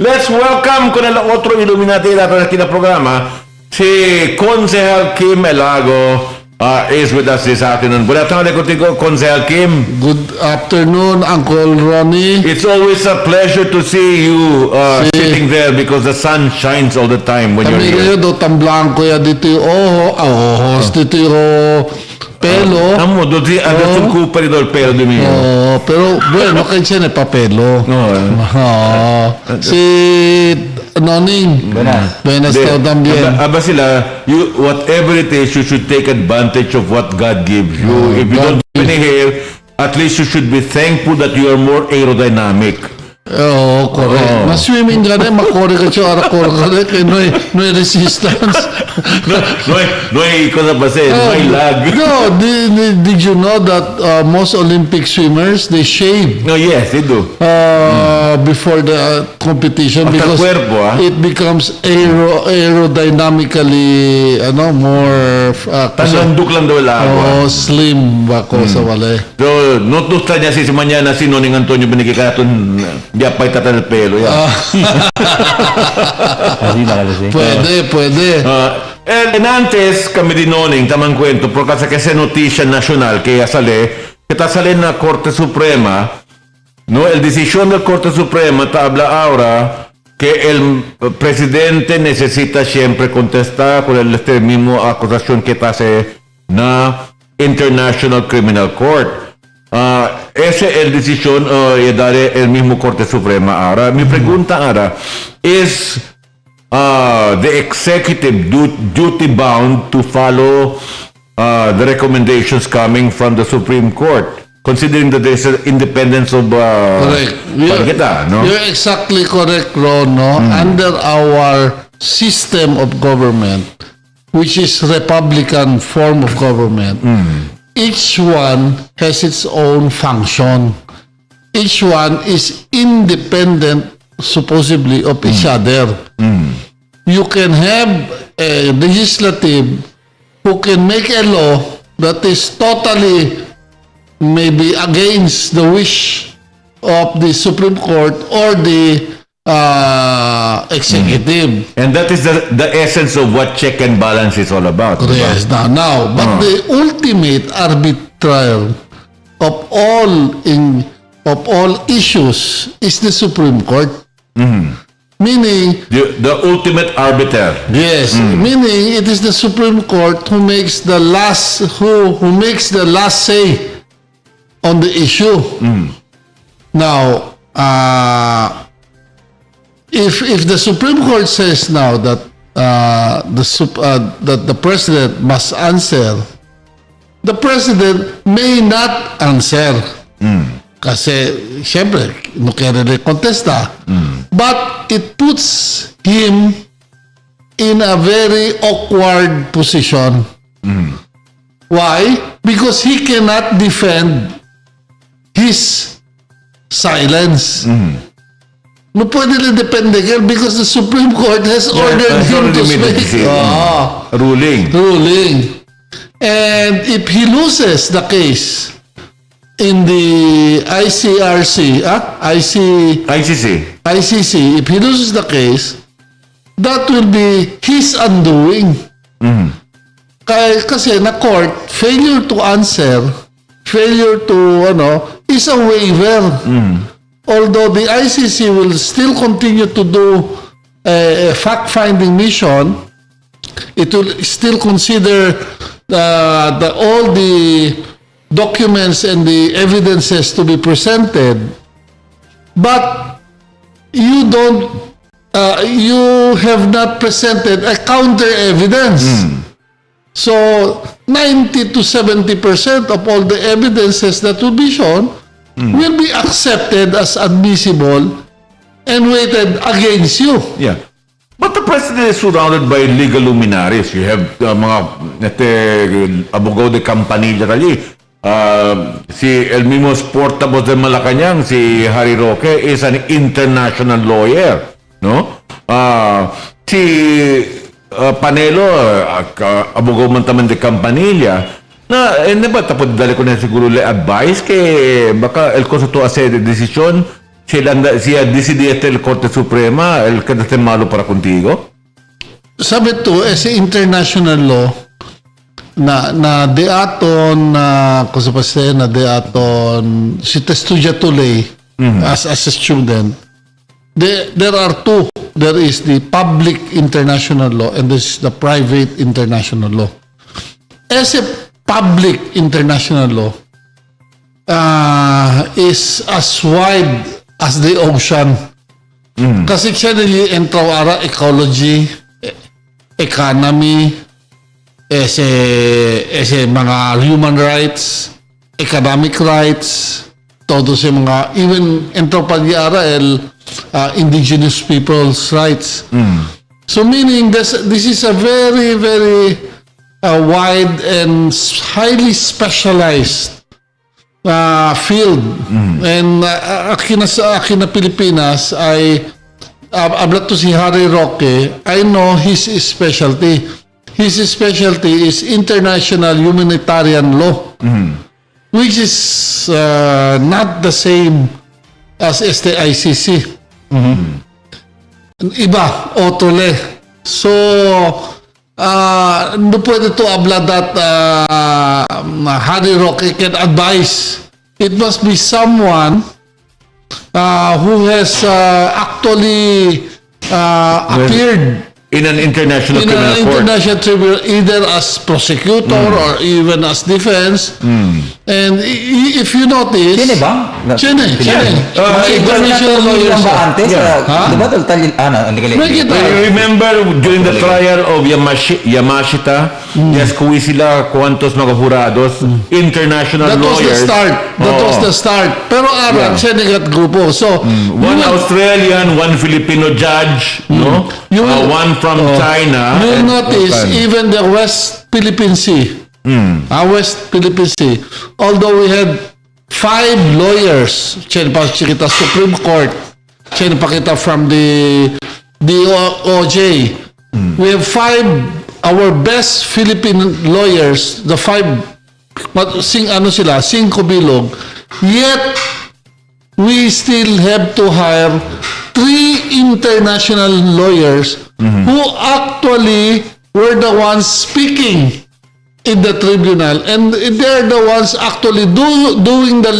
Let's welcome con el otro Illuminati natin na kinaprograma, si Consejal Kim Elago is with us this afternoon. Good afternoon, Consejal Kim. Good afternoon, Uncle Ronnie. It's always a pleasure to see you sitting there because the sun shines all the time when you're here. Kami do blanco ya dito ojos, dito pelo. Amo, doon pa rin el pelo de mí. Pero bueno, kaya siya na papelo. Si Noning. Buenas daw también. Aba sila, whatever it is, you should take advantage of what God gives you. If you don't have any hair, at least you should be thankful that you are more aerodynamic. Oo, correct. Na-swimming ka rin, makore ka siya, arakore ka rin, kaya no resistance. No hay cosa pa say, no hay lag. No, did you know that most Olympic swimmers, they shave? No, yes, they do. Before the competition because it becomes aerodynamically more Tanlanduk lang daw lang. slim bako sa wale. So, no tusta niya si mañana si Noning Antonio Benikikaton diapay tatan el pelo. Pwede. En antes kami din Noning tamang kwento por kasi notisya nacional kaya sale na Korte Suprema. No, el decisión del Corte Suprema habla ahora que el presidente necesita siempre contestar con el mismo acusación que hace na International Criminal Court. Ese es el decisión y daré el mismo Corte Suprema ahora. Mi pregunta ahora es the executive duty bound to follow the recommendations coming from the Supreme Court. Considering that there's an independence of correct. You're exactly correct, Ron. No? Under our system of government, which is Republican form of government, each one has its own function. Each one is independent, supposedly, of each other. You can have a legislative who can make a law that is totally maybe against the wish of the Supreme Court or the executive. And that is the essence of what check and balance is all about. Yes, now, but the ultimate arbiter of all issues is the Supreme Court. Meaning the ultimate arbiter. Yes, meaning it is the Supreme Court who makes the last say on the issue. Now, if the Supreme Court says now that that the president must answer, the president may not answer. Kasi, siyempre, no kaya contesta. But it puts him in a very awkward position. Why? Because he cannot defend his silence. No pwede rin depende because the Supreme Court has ordered him to speak. Ruling. And if he loses the case in the ICC, if he loses the case, that will be his undoing. Kasi na court, failure to answer, failure to is a waiver. Although the ICC will still continue to do a fact-finding mission, it will still consider all the documents and the evidences to be presented, but you have not presented a counter evidence. So 90 to 70% of all the evidences that will be shown will be accepted as admissible and weighted against you. Yeah. But the president is surrounded by legal luminaries. You have mga abogado de Campanilla allí. Si el mismo portavoz de Malacañang, si Harry Roque, is an international lawyer. No? Si Panelo, abogado man taman de Campanilla, na ba tapos dali ko na siguro le advice que baka el cosa to hacer de decisión si decidete il Corte Suprema el quedaste malo para contigo? Sabi to, ese international law na deaton kung sa pase na deaton si testudia tulay as a student. There are two. There is the public international law and this is the private international law. Ese public international law is as wide as the ocean. Kasi siya nili-entraw ara ecology, economy, ese mga human rights, economic rights, todo sa mga, even entraw pa di ara indigenous people's rights. So meaning this is a very, very wide and highly specialized field. And akin na Pilipinas ay ablat to si Harry Roque, I know his specialty. His specialty is international humanitarian law, which is not the same as STICC. Iba, otole. So, no pwede to abla that Harry Roque can advise. It must be someone who has actually appeared in an international criminal court. International tribunal, either as prosecutor or even as defense. And if you notice... Sino ba? Sino? International lawyers ba antes? Diba? Remember during the trial of Yamashita, Yaskuwi sila kuantos mga jurados, international lawyers. That was the start. Pero arat, siya nigat grupo. So, one Australian, one Filipino judge, no? One from China. You'll notice even the West Philippine Sea. West Philippine Sea. Although we had 5 lawyers, kita Supreme Court, kita from the DOJ. We have 5, our best Philippine lawyers, the 5, cinco bilog. Yet, we still have to hire 3 international lawyers who actually were the ones speaking in the tribunal, and they're the ones actually doing the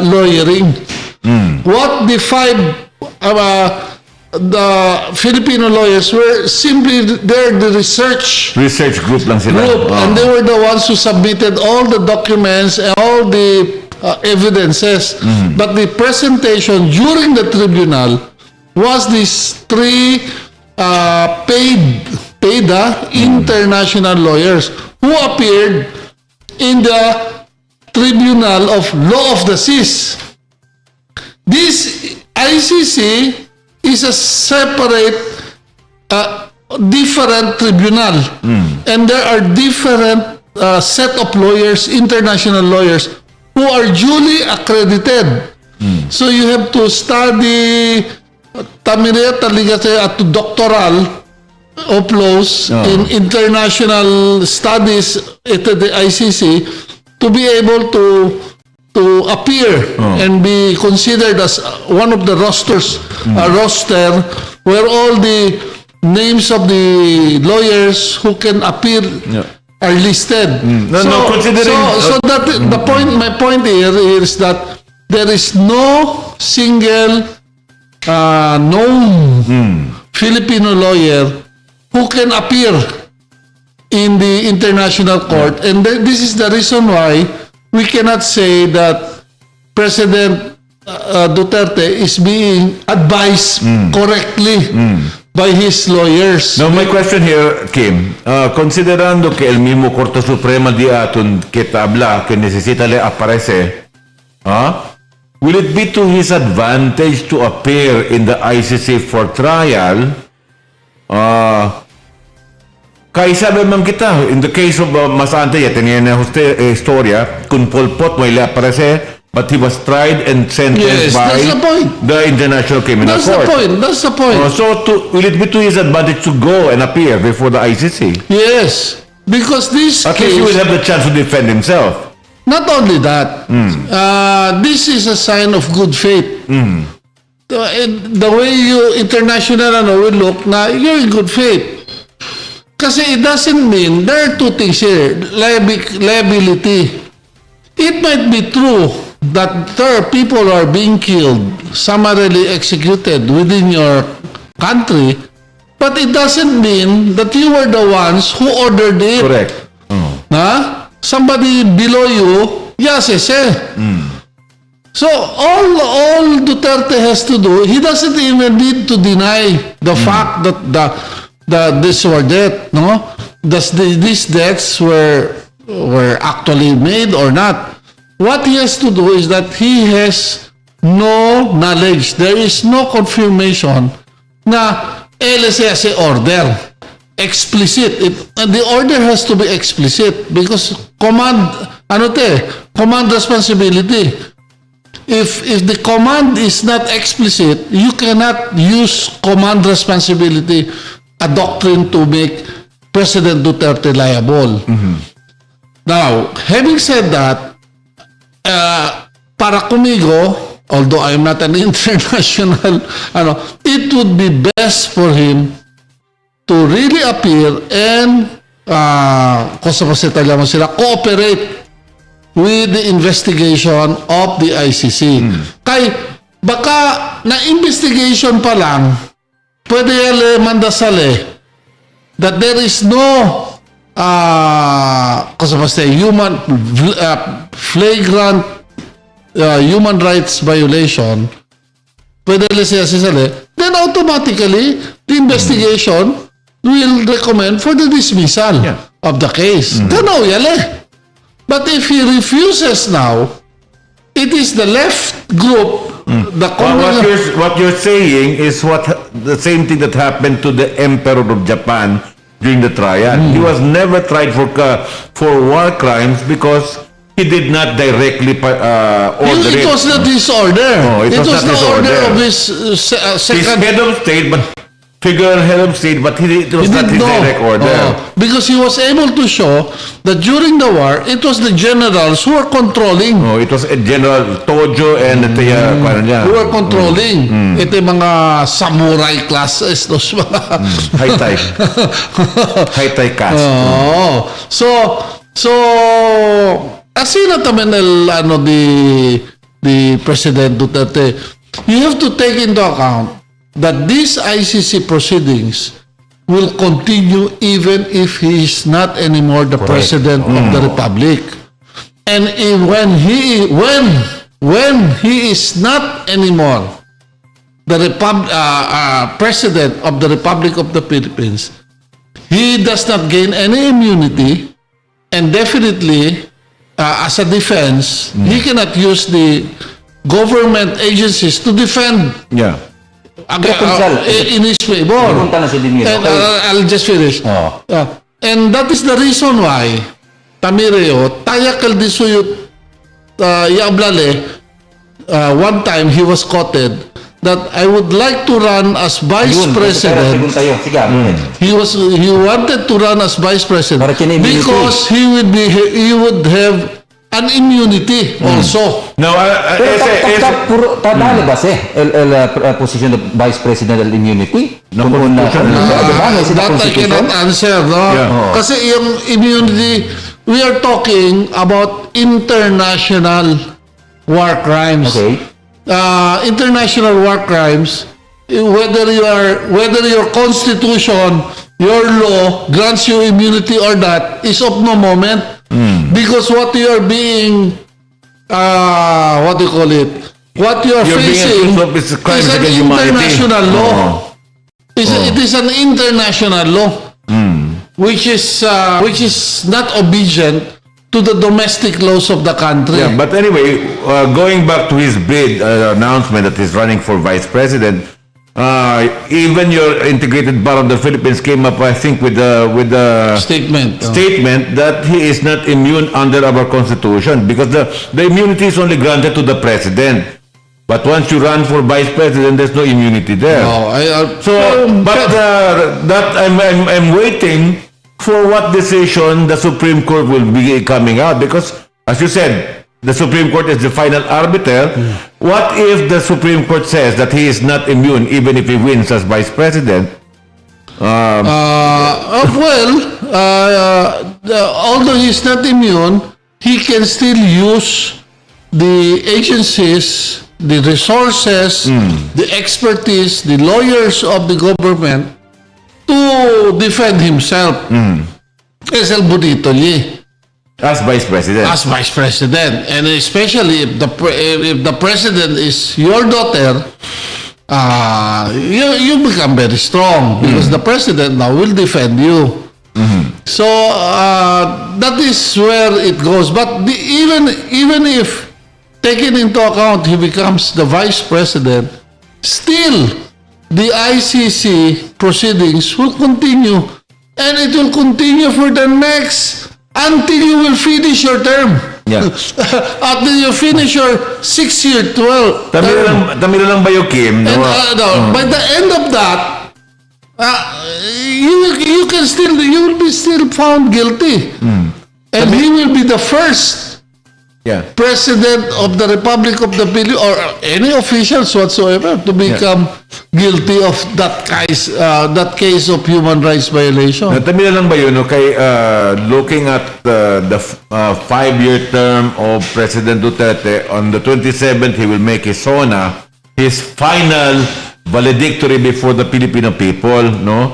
lawyering. What the 5 the Filipino lawyers were simply they're the research group lang sila. And they were the ones who submitted all the documents and all the evidences. But the presentation during the tribunal was these 3 paid international lawyers who appeared in the Tribunal of Law of the Seas. This ICC is a separate, different tribunal, and there are different set of lawyers, international lawyers, who are duly accredited. So you have to study at doctoral of laws in international studies at the ICC to be able to appear and be considered as one of the rosters, a roster where all the names of the lawyers who can appear are listed. So that my point here is that there is no single known Filipino lawyer who can appear in the international court, and this is the reason why we cannot say that President Duterte is being advised correctly by his lawyers. Now, my question here, Kim, considerando que el mismo Corte Suprema di aton que tabla que necesita le aparece, will it be to his advantage to appear in the ICC for trial? Kaysa naman kita, in the case of Masante, ya tenía na historia, kung Pol Pot may le aparece, but he was tried and sentenced by the International Criminal Court. That's the point. So, will it be to his advantage to go and appear before the ICC? Yes, because this At least he will have the chance to defend himself. Not only that, this is a sign of good faith. The way you international will look na you're in good faith. Kasi it doesn't mean, there are two things here. Liability. It might be true that there are people who are being killed, summarily executed within your country, but it doesn't mean that you were the ones who ordered it. Correct. Somebody below you, yes. So all Duterte has to do, he doesn't even need to deny the fact that this were death, no? These deaths were actually made or not. What he has to do is that he has no knowledge. There is no confirmation na LSA order. Explicit. The order has to be explicit because command responsibility. If the command is not explicit, you cannot use command responsibility, a doctrine to make President Duterte liable. Now, having said that, para kumigo, although I'm not an international, it would be best for him to really appear and cooperate with the investigation of the ICC. Kay baka na investigation pa lang, pwede mandasale that there is no flagrant human rights violation, pwede then automatically the investigation will recommend for the dismissal of the case. Tanaw yale. But if he refuses now, it is the left group, what you're saying is the same thing that happened to the Emperor of Japan during the trial. He was never tried for war crimes because he did not directly order it. It was not his order. No, it was not the his order order. of his second... His head of state, but head of state, but it was not his direct order. Because he was able to show that during the war, it was the generals who were controlling. It was General Tojo and who were controlling. Ito yung mga samurai classes. Those mga... High-tech caste. So, así na también the President Duterte, you have to take into account that these ICC proceedings will continue even if he is not anymore the President of the Republic. And when he is not anymore the President of the Republic of the Philippines, he does not gain any immunity, and definitely as a defense, he cannot use the government agencies to defend in his favor. And I'll just finish. And that is the reason why Tamireo, tayakal disuyot yablale, one time he was quoted that I would like to run as vice president. He wanted to run as vice president because he would have an immunity also. No, tadali ba el position of vice president del immunity? That I cannot answer, no? Kasi yung immunity, we are talking about international war crimes. Okay. International war crimes, whether your constitution, your law grants you immunity or not, is of no moment. Because what you are being, what do you call it? What you are facing is an international law. It is an international law, which is not obedient to the domestic laws of the country. Yeah, but anyway, going back to his bid announcement that he's running for vice president, even your integrated bar of the Philippines came up, I think, with the statement that he is not immune under our constitution because the immunity is only granted to the president. But once you run for vice president, there's no immunity there. That I'm waiting for what decision the Supreme Court will be coming out because as you said, the Supreme Court is the final arbiter. What if the Supreme Court says that he is not immune even if he wins as Vice President? Although he's not immune, he can still use the agencies, the resources, the expertise, the lawyers of the government to defend himself. Es el bonito niya. As Vice President. As Vice President. And especially if the President is your daughter, you become very strong because the President now will defend you. So that is where it goes. But even if taken into account he becomes the Vice President, still the ICC proceedings will continue. And it will continue for the next, until you will finish your term. Yeah. Until you finish your 6-year, 12 term. Tamira lang ba yung Kim? And, by the end of that, you will be still found guilty. And he will be the first President of the Republic of the Philippines or any officials whatsoever to become guilty of that case of human rights violation. Tamila lang ba yun? Okay, looking at the 5-year term of President Duterte, on the 27th, he will make his SONA, his final valedictory before the Filipino people, no?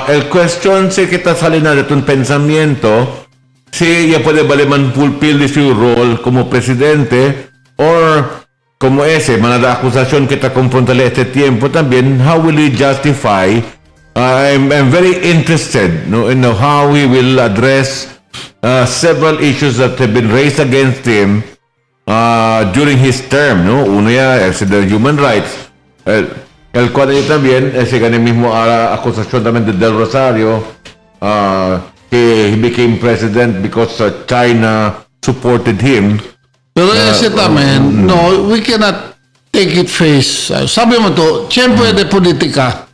El question si kita salina de un pensamiento si ella puede baleman fulfill su role como presidente or como ese, manada acusación que te confrontale este tiempo también, how will he justify? I'm very interested in how he will address several issues that have been raised against him during his term. No? Uno ya es the human rights. El cual también, ese gane mismo acusación también de Del Rosario, he became president because China supported him. Pero ese tamen, no, we cannot take it face. Sabi mo to, tiyempo de politika.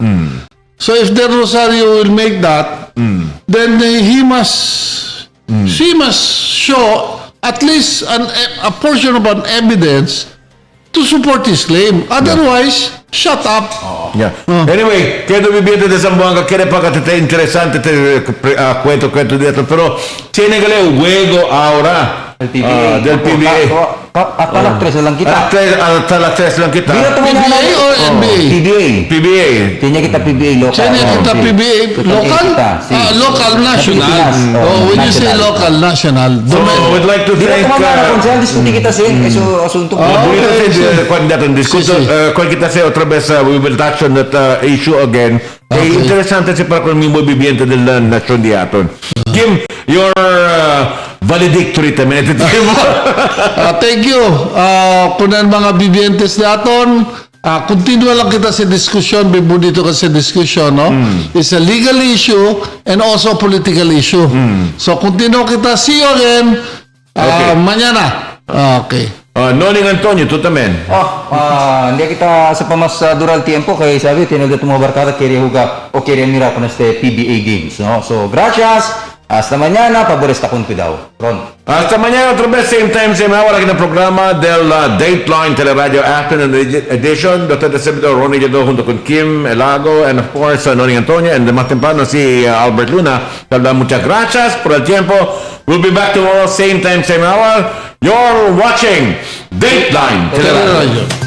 So if Del Rosario will make that, then he must show at least a portion of an evidence to support his claim. Otherwise, shut up. Yeah. Anyway, quedo viviente de Zamboanga, quiere para que te interesante cuento dito, pero tiene que leer juego ahora del PBA. Hasta las 3 lang kita. Hasta las 3 lang kita. PBA or NBA? PBA. Tinya kita PBA local. Tinya kita PBA local? Local, national. When you say local, national. So, we'd like to thank... Diskuti kita sih, asunto. Kung kita sih otra vez, we will touch on that issue again. Interesante si para kung mismo viviente de la nasyon di aton. Kim, your valedictory tayo. Thank you. Kung ang mga vivientes natin, continue lang kita sa diskusyon, bibunito ka sa diskusyon, no? It's a legal issue and also a political issue. So, continue kita. See you again mañana. Okay. Noning Antonio, tu también. Hindi kita sa pamas dural tiempo kay sabi tinagat mo barkada kaya huga o kaya mira con este PBA games, no? So, gracias. Hasta mañana, paboresta con cuidado. Ron. Hasta mañana, otra vez, same time, same hour, aquí en el programa del Dateline Teleradyo Afternoon Edition. Dr. Decebito, Ronnie Jado, junto con Kim Elago, and of course, Noning Antonio, and de más temprano, si Albert Luna. Muchas gracias por el tiempo. We'll be back tomorrow, same time, same hour. You're watching Dateline Teleradyo.